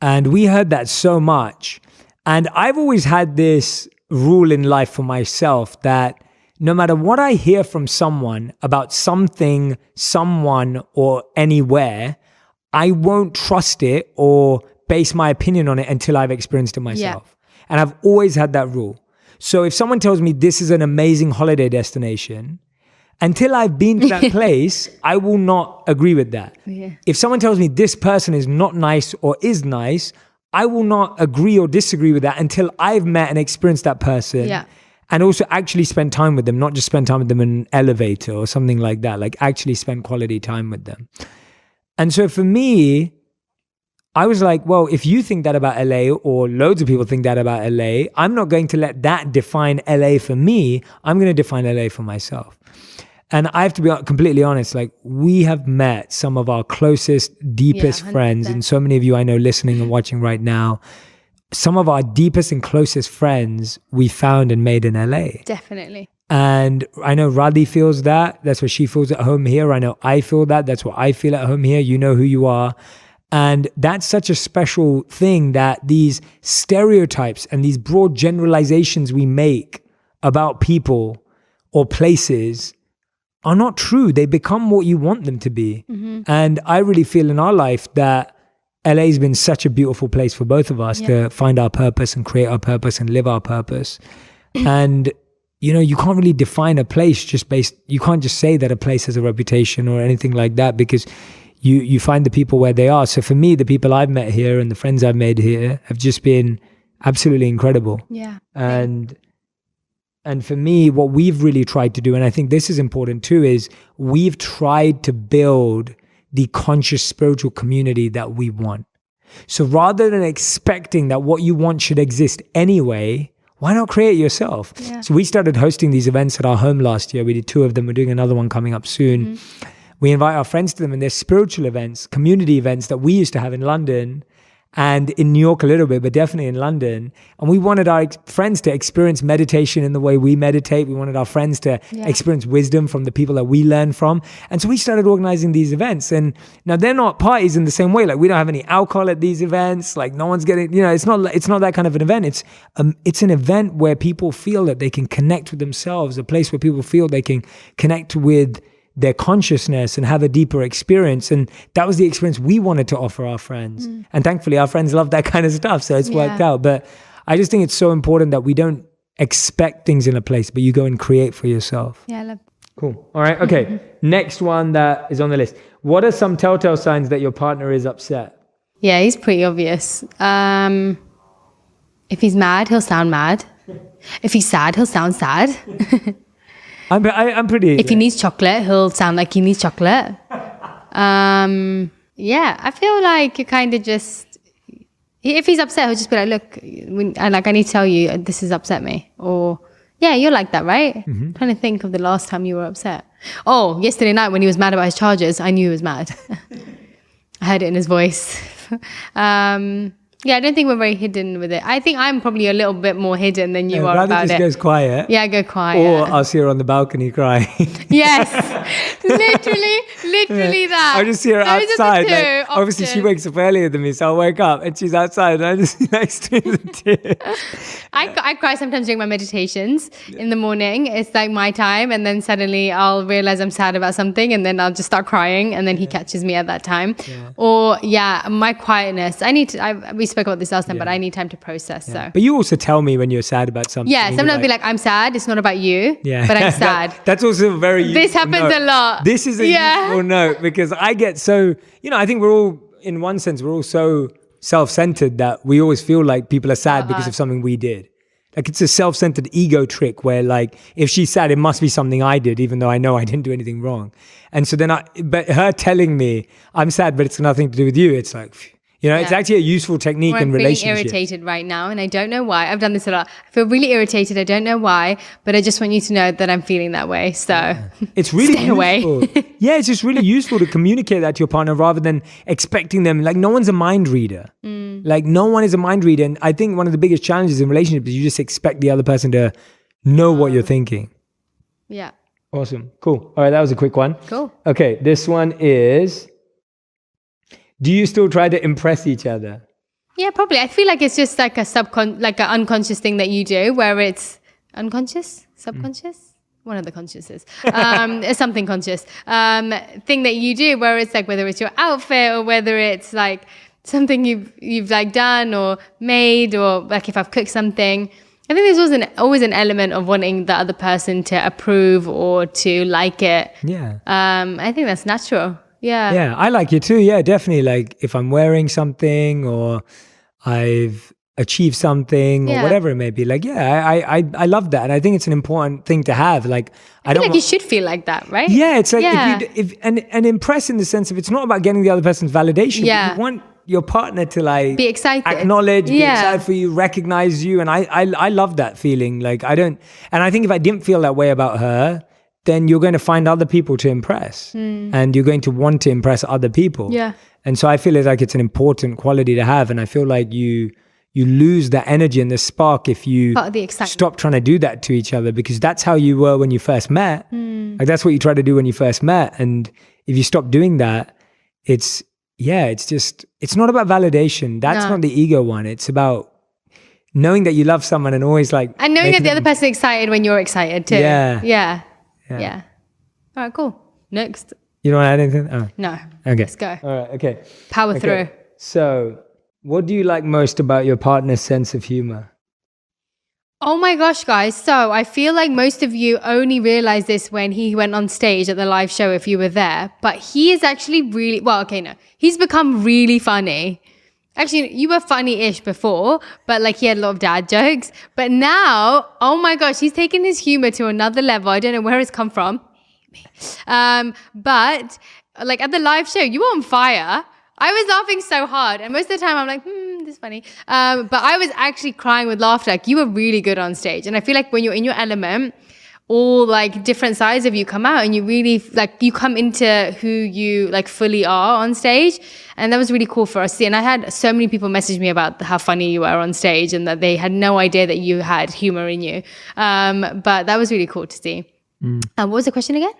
And we heard that so much. And I've always had this rule in life for myself that no matter what I hear from someone about something, someone, or anywhere, I won't trust it or base my opinion on it until I've experienced it myself. Yeah. And I've always had that rule. So if someone tells me this is an amazing holiday destination, until I've been to that place, I will not agree with that. Yeah. If someone tells me this person is not nice or is nice, I will not agree or disagree with that until I've met and experienced that person. Yeah. And also actually spend time with them, not just spend time with them in an elevator or something like that, like actually spend quality time with them. And so for me, I was like, well, if you think that about LA, or loads of people think that about LA, I'm not going to let that define LA for me. I'm going to define LA for myself. And I have to be completely honest, like, we have met some of our closest, deepest friends, and so many of you I know listening and watching right now, some of our deepest and closest friends we found and made in LA. Definitely. And I know Radhi feels that. That's what she feels at home here. I know I feel that. That's what I feel at home here. You know who you are. And that's such a special thing, that these stereotypes and these broad generalizations we make about people or places are not true. They become what you want them to be. Mm-hmm. And I really feel in our life that LA has been such a beautiful place for both of us to find our purpose and create our purpose and live our purpose. And, you know, you can't really define a place you can't just say that a place has a reputation or anything like that, because you find the people where they are. So for me, the people I've met here and the friends I've made here have just been absolutely incredible. Yeah. And for me, what we've really tried to do, and I think this is important too, is we've tried to build the conscious spiritual community that we want. So rather than expecting that what you want should exist anyway, why not create it yourself? Yeah. So we started hosting these events at our home last year. We did 2 of them. We're doing another one coming up soon. Mm-hmm. We invite our friends to them, and they're spiritual events, community events that we used to have in London and in New York a little bit, but definitely in London. And we wanted our friends to experience meditation in the way we meditate. We wanted our friends to experience wisdom from the people that we learn from. And so we started organizing these events. And now they're not parties in the same way. Like, we don't have any alcohol at these events. Like, no one's getting, you know, it's not that kind of an event. It's an event where people feel that they can connect with themselves, a place where people feel they can connect with their consciousness and have a deeper experience. And that was the experience we wanted to offer our friends. Mm. And thankfully our friends love that kind of stuff, so it's worked out. But I just think it's so important that we don't expect things in a place, but you go and create for yourself. Yeah, I love. Cool. All right. Okay. Mm-hmm. Next one that is on the list. What are some telltale signs that your partner is upset? Yeah, he's pretty obvious. If he's mad, he'll sound mad. If he's sad, he'll sound sad. I'm pretty... If he needs chocolate, he'll sound like he needs chocolate. Yeah, I feel like you kind of just... If he's upset, he'll just be like, look, I need to tell you, this has upset me. Or, yeah, you're like that, right? I'm trying to think of the last time you were upset. Oh, yesterday night when he was mad about his chargers, I knew he was mad. I heard it in his voice. Yeah, I don't think we're very hidden with it. I think I'm probably a little bit more hidden than you are Radhi about just it. goes quiet. Yeah, I go quiet. Or I'll see her on the balcony crying. Yes, literally that. I'll just see her Those are the outside. two Like, obviously, she options. wakes up earlier than me, so I'll wake up and she's outside and I just see like streams of tears. I cry sometimes during my meditations in the morning. It's like my time, and then suddenly I'll realize I'm sad about something, and then I'll just start crying, and then he catches me at that time. Yeah. Or my quietness. We spoke about this last time, but I need time to process. So But you also tell me when you're sad about something. yeah, You're sometimes I'll be like, I'm sad. It's not about you, but I'm sad. That's also very useful. This happens note. a lot. This is a useful note because I get so, I think we're all, in one sense, we're all so self-centered that we always feel like people are sad because of something we did. Like it's a self-centered ego trick where like, if she's sad, it must be something I did, even though I know I didn't do anything wrong. And so but her telling me I'm sad, but it's nothing to do with you. It's like, it's actually a useful technique Or in I'm feeling relationships. irritated right now, and I don't know why. I've done this a lot. I feel really irritated. I don't know why, but I just want you to know that I'm feeling that way. So It's really stay away. useful. Yeah, it's just really useful to communicate that to your partner rather than expecting them. Like no one's a mind reader. Like no one is a mind reader. And I think one of the biggest challenges in relationships is you just expect the other person to know what you're thinking. Yeah. Awesome. Cool. All right, that was a quick one. Cool. Okay, this one is, do you still try to impress each other? Yeah, probably. I feel like it's just like an unconscious thing that you do, where it's unconscious, subconscious, one of the consciouses, something conscious thing that you do, where it's like whether it's your outfit or whether it's like something you've like done or made, or like if I've cooked something. I think there's always an element of wanting the other person to approve or to like it. Yeah. I think that's natural. Yeah. Yeah, I like it too. Yeah, definitely. Like if I'm wearing something or I've achieved something or whatever it may be. Like, I love that. And I think it's an important thing to have. Like, I feel like you should feel like that, right? Yeah, it's like and impress in the sense of it's not about getting the other person's validation. Yeah. But you want your partner to like be excited, acknowledge, be excited for you, recognize you. And I love that feeling. Like and I think if I didn't feel that way about her, then you're going to find other people to impress and you're going to want to impress other people. Yeah. And so I feel like it's an important quality to have. And I feel like you lose that energy and the spark if you stop trying to do that to each other, because that's how you were when you first met. Like that's what you tried to do when you first met. And if you stop doing that, it's not about validation. That's not the ego one. It's about knowing that you love someone and always like... And knowing that the other person is excited when you're excited too. Yeah. All right, cool. Next. You don't want to add anything? Oh. No. Okay. Let's go. All right, okay. Power through. So, what do you like most about your partner's sense of humor? Oh my gosh, guys. So I feel like most of you only realized this when he went on stage at the live show, if you were there. But he is actually really, he's become really funny. Actually, you were funny-ish before, but like he had a lot of dad jokes. But now, oh my gosh, he's taken his humor to another level. I don't know where it's come from. But like at the live show, you were on fire. I was laughing so hard. And most of the time I'm like, this is funny. But I was actually crying with laughter. Like you were really good on stage. And I feel like when you're in your element, all like different sides of you come out and you really like, you come into who you like fully are on stage. And that was really cool for us to see. And I had so many people message me about how funny you were on stage and that they had no idea that you had humor in you. But that was really cool to see. What was the question again?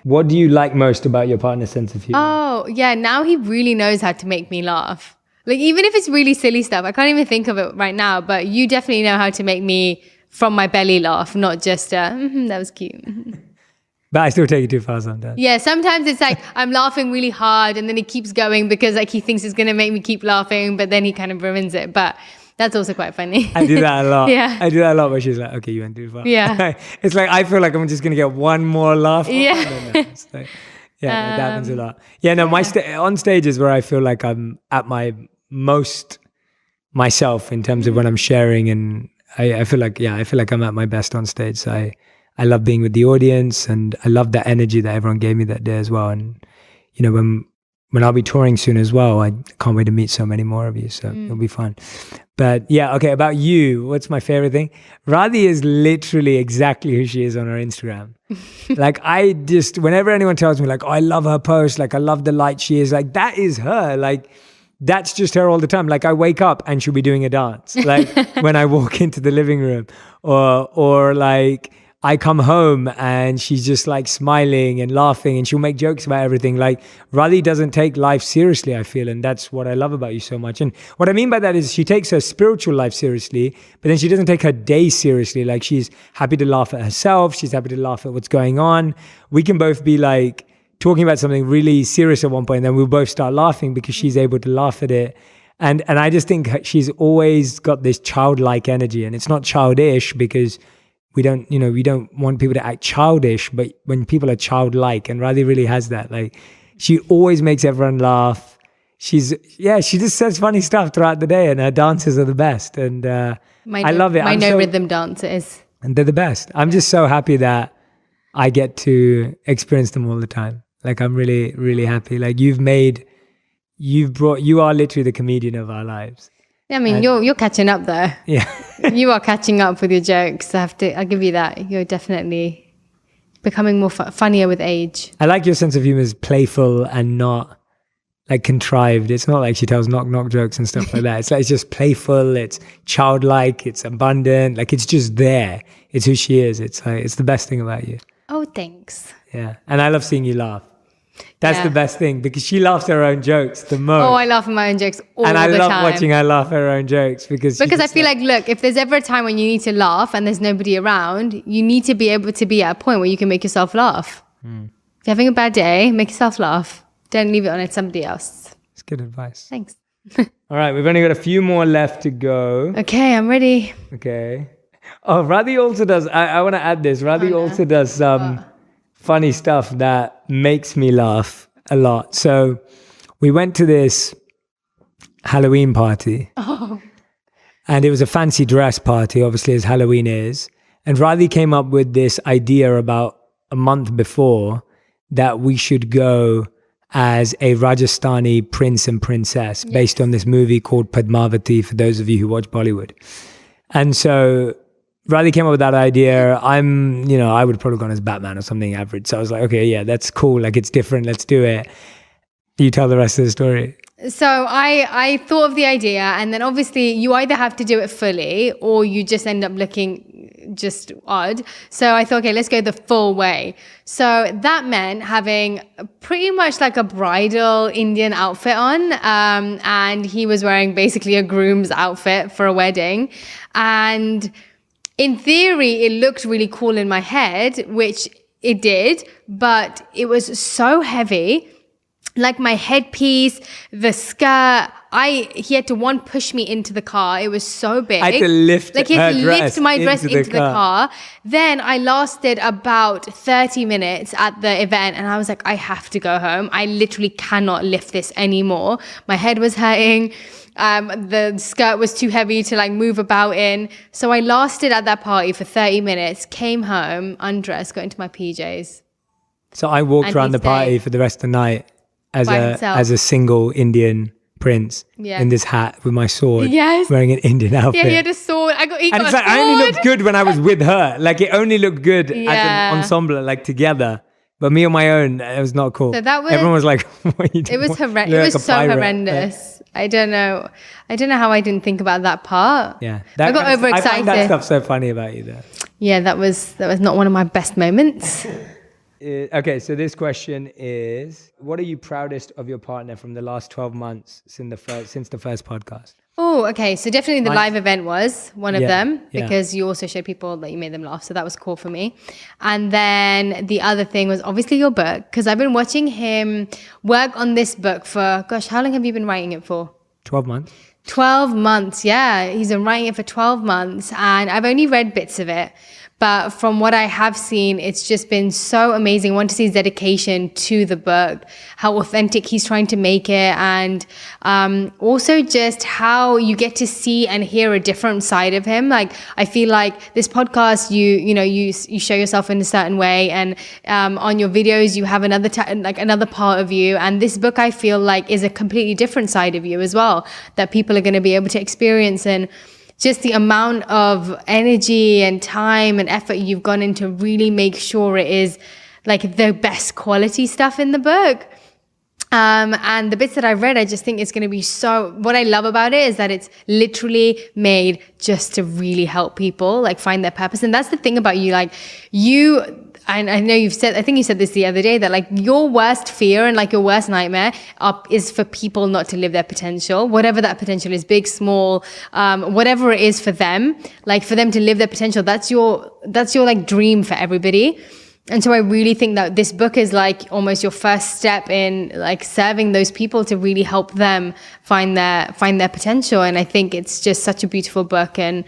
What do you like most about your partner's sense of humor? Oh, yeah. Now he really knows how to make me laugh. Like, even if it's really silly stuff, I can't even think of it right now, but you definitely know how to make me from my belly laugh, not just, that was cute. But I still take it too far sometimes. Yeah, sometimes it's like I'm laughing really hard and then he keeps going because like he thinks it's going to make me keep laughing, but then he kind of ruins it. But that's also quite funny. I do that a lot. Yeah. I do that a lot where she's like, okay, you went too far. Yeah. It's like, I feel like I'm just going to get one more laugh. Yeah. It's like, that happens a lot. Yeah, no, my on stage is where I feel like I'm at my most myself in terms of when I'm sharing, and I feel like I'm at my best on stage. So I love being with the audience, and I love that energy that everyone gave me that day as well. And, when when I'll be touring soon as well. I can't wait to meet so many more of you. So it'll be fun. But yeah, okay, about you, what's my favorite thing? Radhi is literally exactly who she is on her Instagram. Like whenever anyone tells me like, oh, I love her post, like I love the light she is, like that is her. Like that's just her all the time. Like I wake up and she'll be doing a dance. Like when I walk into the living room or like I come home and she's just like smiling and laughing and she'll make jokes about everything. Like Radhi doesn't take life seriously, I feel. And that's what I love about you so much. And what I mean by that is she takes her spiritual life seriously, but then she doesn't take her day seriously. Like she's happy to laugh at herself. She's happy to laugh at what's going on. We can both be like talking about something really serious at one point, and then we'll both start laughing because she's able to laugh at it. And I just think she's always got this childlike energy, and it's not childish because we don't want people to act childish, but when people are childlike, and Radhi really has that, like she always makes everyone laugh. She just says funny stuff throughout the day, and her dances are the best. And I love it. My rhythm dances. And they're the best. I'm just so happy that I get to experience them all the time. Like I'm really, really happy. Like you are literally the comedian of our lives. I mean, you're catching up though. Yeah. You are catching up with your jokes. I'll give you that. You're definitely becoming more funnier with age. I like your sense of humor is playful and not like contrived. It's not like she tells knock jokes and stuff like that. It's like, it's just playful. It's childlike. It's abundant. Like it's just there. It's who she is. It's like, it's the best thing about you. Oh, thanks. Yeah. And I love seeing you laugh. That's the best thing because she laughs at her own jokes the most. Oh, I laugh at my own jokes all the time. And I love watching her laugh at her own jokes because I feel like, look, if there's ever a time when you need to laugh and there's nobody around, you need to be able to be at a point where you can make yourself laugh. If you're having a bad day, make yourself laugh. Don't leave it on somebody else. It's good advice. Thanks. All right, we've only got a few more left to go. Okay, I'm ready. Okay. Oh, Radhi also does, I want to add this. Radhi also does some funny stuff that makes me laugh a lot. So we went to this Halloween party. Oh. And it was a fancy dress party, obviously, as Halloween is. And Radhi came up with this idea about a month before that we should go as a Rajasthani prince and princess based on this movie called Padmavati, for those of you who watch Bollywood. And so Radhi came up with that idea. I would probably gone as Batman or something average. So I was like, okay, yeah, that's cool. Like it's different. Let's do it. You tell the rest of the story. So I thought of the idea, and then obviously you either have to do it fully or you just end up looking just odd. So I thought, okay, let's go the full way. So that meant having pretty much like a bridal Indian outfit on, and he was wearing basically a groom's outfit for a wedding. And in theory, it looked really cool in my head, which it did, but it was so heavy. Like my headpiece, the skirt, he had to push me into the car. It was so big. I had to lift my dress into the car. Then I lasted about 30 minutes at the event and I was like, I have to go home. I literally cannot lift this anymore. My head was hurting. The skirt was too heavy to like move about in. So I lasted at that party for 30 minutes, came home, undressed, got into my PJs. So I walked around the party for the rest of the night as a single Indian prince in this hat with my sword, wearing an Indian outfit. Yeah, he had a sword. I only looked good when I was with her. Like it only looked good as an ensemble, like together. But me on my own, it was not cool. So everyone was like, "What are you doing?" It was horrendous. It was so horrendous. I don't know how I didn't think about that part. Yeah, I got overexcited. I find that stuff so funny about you, though. Yeah, that was not one of my best moments. Okay, so this question is: what are you proudest of your partner from the last 12 months since the first podcast? Oh, okay. So definitely the live event was one of them because you also showed people that you made them laugh. So that was cool for me. And then the other thing was obviously your book, because I've been watching him work on this book for, gosh, how long have you been writing it for? 12 months. 12 months. Yeah. He's been writing it for 12 months and I've only read bits of it. But from what I have seen, it's just been so amazing. I want to see his dedication to the book, how authentic he's trying to make it, and also just how you get to see and hear a different side of him. Like, I feel like this podcast, you show yourself in a certain way, and on your videos you have another part of you. And this book, I feel like, is a completely different side of you as well that people are going to be able to experience. And just the amount of energy and time and effort you've gone into really make sure it is like the best quality stuff in the book. And the bits that I've read, I just think it's going to be what I love about it is that it's literally made just to really help people like find their purpose. And that's the thing about you, like and I know I think you said this the other day, that like your worst fear and like your worst nightmare is for people not to live their potential, whatever that potential is, big, small, whatever it is for them, like for them to live their potential. That's your like dream for everybody. And so I really think that this book is like almost your first step in like serving those people to really help them find their potential. And I think it's just such a beautiful book. And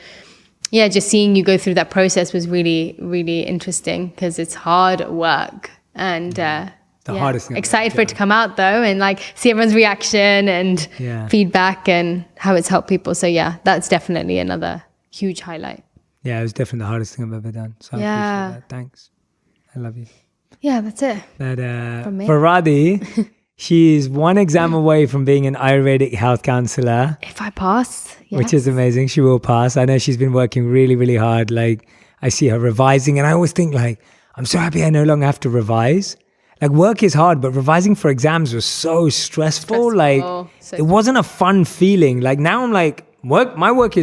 yeah, just seeing you go through that process was really, really interesting because it's hard work. And the hardest thing. Excited for it to come out though, and like see everyone's reaction and feedback and how it's helped people. So yeah, that's definitely another huge highlight. Yeah, it was definitely the hardest thing I've ever done. So I appreciate that. Thanks. I love you. Yeah, that's it. But for Radhi, she's one exam away from being an Ayurvedic health counselor. If I pass, yes. Which is amazing. She will pass. I know she's been working really, really hard. Like, I see her revising, and I always think like, I'm so happy I no longer have to revise. Like, work is hard, but revising for exams was so stressful. Like, it wasn't a fun feeling. Like, now I'm like, my work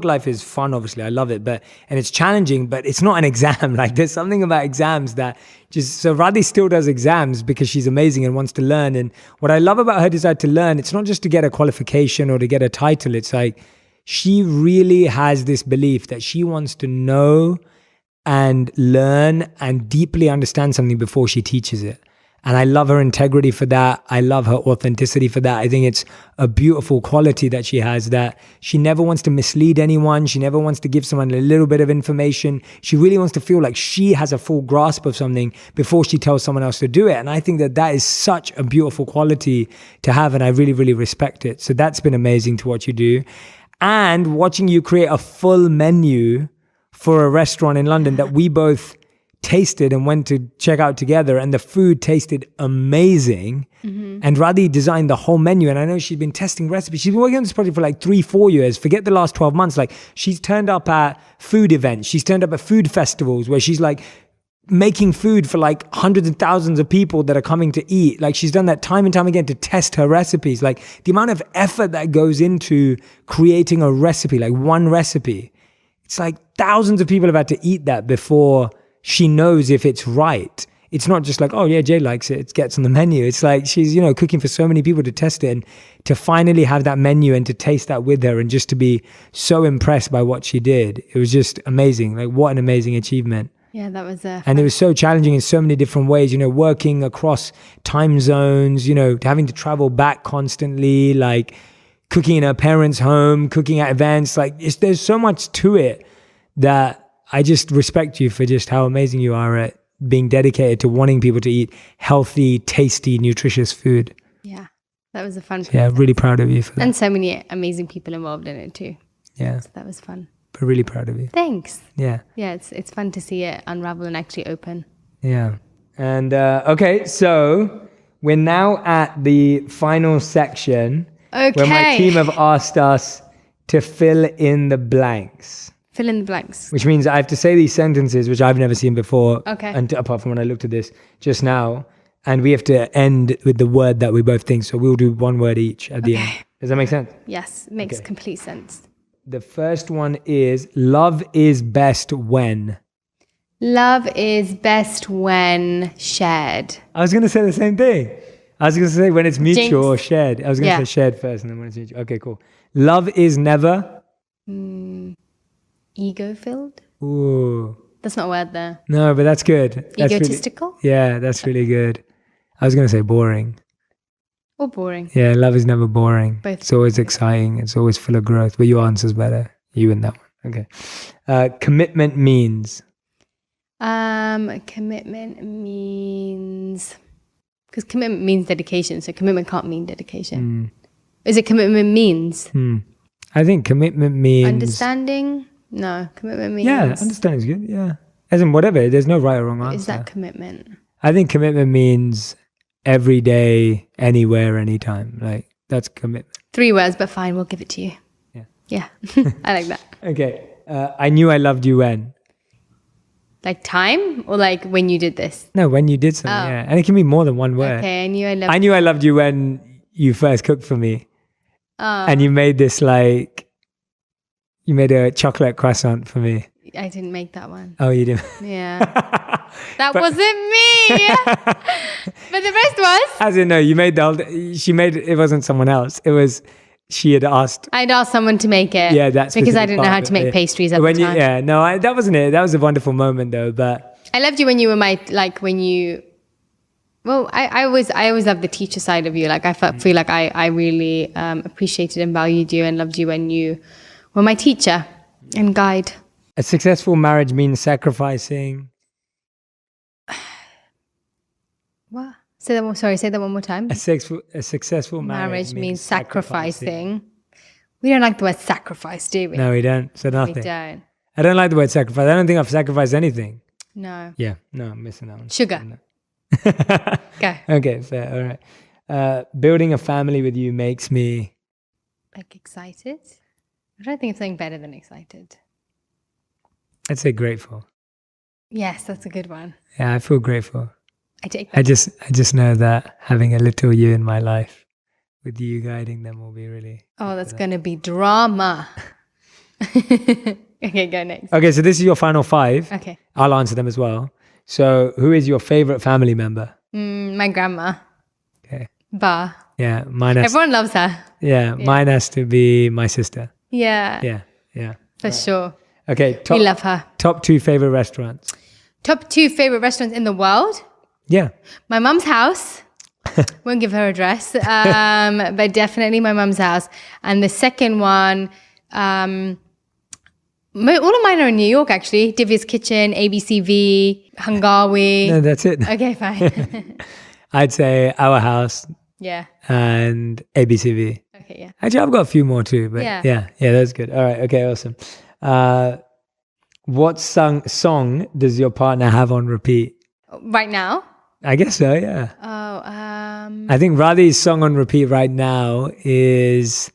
life is fun, obviously. I love it, and it's challenging, but it's not an exam. Like, there's something about exams that so Radhi still does exams because she's amazing and wants to learn. And what I love about her desire to learn, it's not just to get a qualification or to get a title. It's like, she really has this belief that she wants to know and learn and deeply understand something before she teaches it. And I love her integrity for that. I love her authenticity for that. I think it's a beautiful quality that she has, that she never wants to mislead anyone. She never wants to give someone a little bit of information. She really wants to feel like she has a full grasp of something before she tells someone else to do it. And I think that is such a beautiful quality to have. And I really, really respect it. So that's been amazing to watch you do. And watching you create a full menu for a restaurant in London that we both tasted and went to check out together, and the food tasted amazing. And Radhi designed the whole menu, and I know she's been testing recipes. She's been working on this project for like 3-4 years. Forget the last 12 months. Like, she's turned up at food events, she's turned up at food festivals where she's like making food for like hundreds and thousands of people that are coming to eat. Like, she's done that time and time again to test her recipes. Like, the amount of effort that goes into creating a recipe, like one recipe, it's like thousands of people have had to eat that before she knows if it's right. It's not just like, oh yeah, Jay likes it, it gets on the menu. It's like she's, cooking for so many people to test it, and to finally have that menu and to taste that with her, and just to be so impressed by what she did. It was just amazing. Like, what an amazing achievement. Yeah, that was and it was so challenging in so many different ways, working across time zones, having to travel back constantly, like cooking in her parents' home, cooking at events. Like, there's so much to it that I just respect you for just how amazing you are at being dedicated to wanting people to eat healthy, tasty, nutritious food. Yeah, that was a fun process. Yeah, really proud of you for that. And so many amazing people involved in it too. Yeah. So that was fun. But really proud of you. Thanks. Yeah. Yeah, it's fun to see it unravel and actually open. Yeah. And okay, so we're now at the final section where my team have asked us to fill in the blanks. Fill in the blanks. Which means I have to say these sentences, which I've never seen before. Okay. And apart from when I looked at this just now. And we have to end with the word that we both think. So we'll do one word each at the end. Does that make sense? Yes, makes complete sense. The first one is, love is best when. Love is best when shared. I was going to say the same thing. I was going to say when it's mutual or shared. I was going to say shared first and then when it's mutual. Okay, cool. Love is never... Ego-filled? Ooh. That's not a word there. No, but that's good. Egotistical? That's really good. I was going to say boring. Or boring. Yeah, love is never boring. Both. It's always exciting. It's always full of growth. But your answer's better. You win that one. Okay. Commitment means. Commitment means, because commitment means dedication. So commitment can't mean dedication. Is it commitment means? I think commitment means Understanding? No, commitment means. Yeah, understanding is good. Yeah, as in whatever. There's no right or wrong answer. Is that commitment? I think commitment means every day, anywhere, anytime. Like that's commitment. 3 words, but fine. We'll give it to you. Yeah. I like that. Okay. I knew I loved you when. Like time or like when you did this? No, when you did something. Yeah, and it can be more than one word. Okay, I knew I loved you when you first cooked for me. And you made this you made a chocolate croissant for me. I didn't make that one. Oh, you didn't? Yeah. That wasn't me. But the rest was. As in, no, you made it wasn't someone else. It was, she had asked. I'd asked someone to make it. Yeah, that's because I didn't know how to make pastries at the time. That wasn't it. That was a wonderful moment though. But I loved you when you were well, I always loved the teacher side of you. Like I feel like I really appreciated and valued you and loved you when you were my teacher and guide. A successful marriage means sacrificing. What? Say that one more time. A successful marriage means sacrificing. We don't like the word sacrifice, do we? No, we don't. So nothing. We don't. I don't like the word sacrifice. I don't think I've sacrificed anything. No. Yeah. No, I'm missing that one. Sugar. No. Go. Okay, fair. All right. Building a family with you makes me... Like excited? I don't think it's something better than excited. I'd say grateful. Yes, that's a good one. Yeah, I feel grateful. I take that. I just know that having a little you in my life, with you guiding them, will be really... Oh, that's going to be drama. Okay, go next. Okay, so this is your final 5. Okay. I'll answer them as well. So who is your favorite family member? My grandma. Okay. Ba. Yeah, mine has... Everyone loves her. Yeah, mine has to be my sister. Yeah. Yeah. For sure. Okay. We love her. Top 2 favorite restaurants. Top 2 favorite restaurants in the world? Yeah. My mum's house. Won't give her address. But definitely my mum's house. And the second one, all of mine are in New York actually. Divya's Kitchen, ABCV, Hungawi. No, that's it. Okay, fine. I'd say Our House. Yeah. And ABCV. Okay, yeah. Actually, I've got a few more too, but yeah, that's good. All right, okay, awesome. What song does your partner have on repeat? Right now? I guess so, yeah. Oh, I think Radhi's song on repeat right now is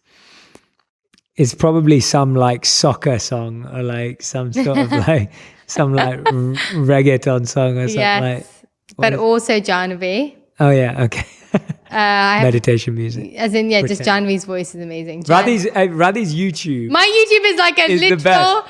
probably some like soccer song or like some sort of like some like reggaeton song or something like. But also Jahnavi. Oh yeah, okay. Meditation music. As in, just Jahnavi's voice is amazing. Radhi's YouTube. My YouTube is like a is little... the best.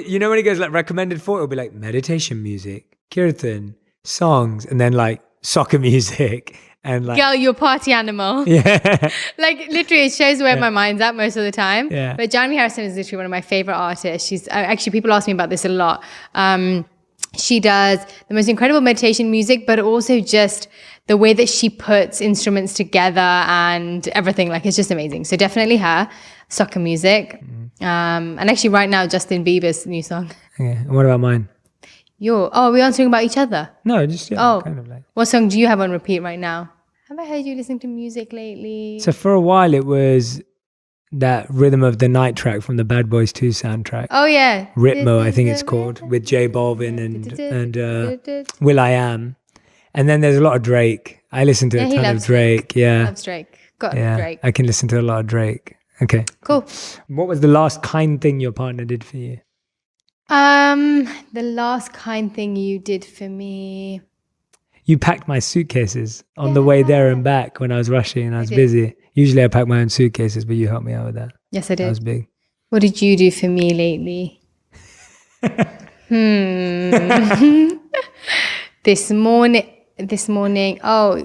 You know when it goes like recommended for, it'll be like meditation music, kirtan, songs, and then like soccer music. And like, girl, you're a party animal. Yeah. Like literally it shows where my mind's at most of the time. Yeah. But Jahnavi Harrison is literally one of my favorite artists. She's actually, people ask me about this a lot. She does the most incredible meditation music, but also just the way that she puts instruments together and everything, like it's just amazing. So definitely her, soccer music. And actually right now, Justin Bieber's new song. Okay. And what about mine? Are we answering about each other? No, just kind of like. What song do you have on repeat right now? Have I heard you listening to music lately? So for a while it was that Rhythm of the Night track from the Bad Boys 2 soundtrack. Oh yeah. Ritmo, I think it's called, with J Balvin and Will.i.am. And then there's a lot of Drake. I listen to a ton of Drake. Yeah. Loves Drake. Drake. I can listen to a lot of Drake. Okay. Cool. What was the last kind thing your partner did for you? The last kind thing you did for me. You packed my suitcases on the way there and back when I was rushing and I was busy. Usually I pack my own suitcases, but you helped me out with that. Yes, I did. That was big. What did you do for me lately? This morning,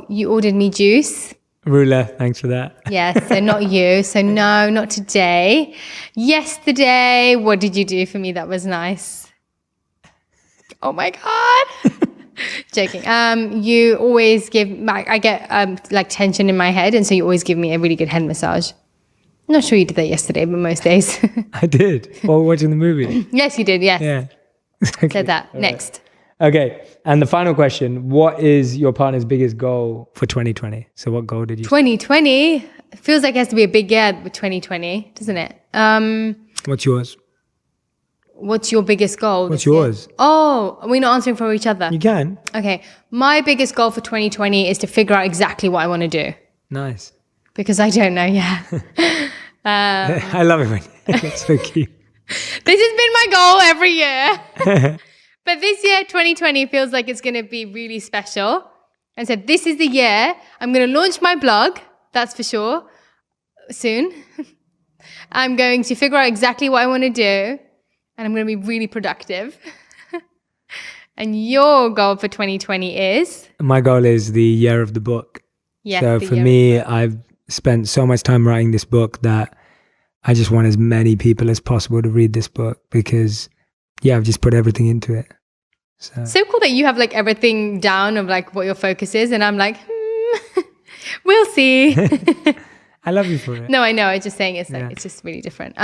you ordered me juice. Ruler, thanks for that. Yes, so not you. So no, not today. Yesterday, what did you do for me that was nice? Oh my God. Joking. You always give, I get like tension in my head, and so you always give me a really good head massage. I'm not sure you did that yesterday, but most days. I did. While watching the movie. Yes, you did. Yes. Yeah. Okay. Said that. All Next. right. Okay. And the final question, what is your partner's biggest goal for 2020? So what goal did you 2020 feels like it has to be a big year with 2020, doesn't it? What's yours? What's your biggest goal? What's yours? Oh, we're not answering for each other. You can. Okay. My biggest goal for 2020 is to figure out exactly what I want to do. Nice. Because I don't know yet. I love it when it's so cute. This has been my goal every year. But this year, 2020, feels like it's going to be really special. And so this is the year I'm going to launch my blog. That's for sure. Soon. I'm going to figure out exactly what I want to do. And I'm going to be really productive. And your goal for 2020 is? My goal is the year of the book. Yes, so for me, I've spent so much time writing this book that I just want as many people as possible to read this book because, I've just put everything into it. So cool that you have like everything down of like what your focus is. And I'm like, we'll see. I love you for it. No, I know. I'm just saying it's like, it's just really different.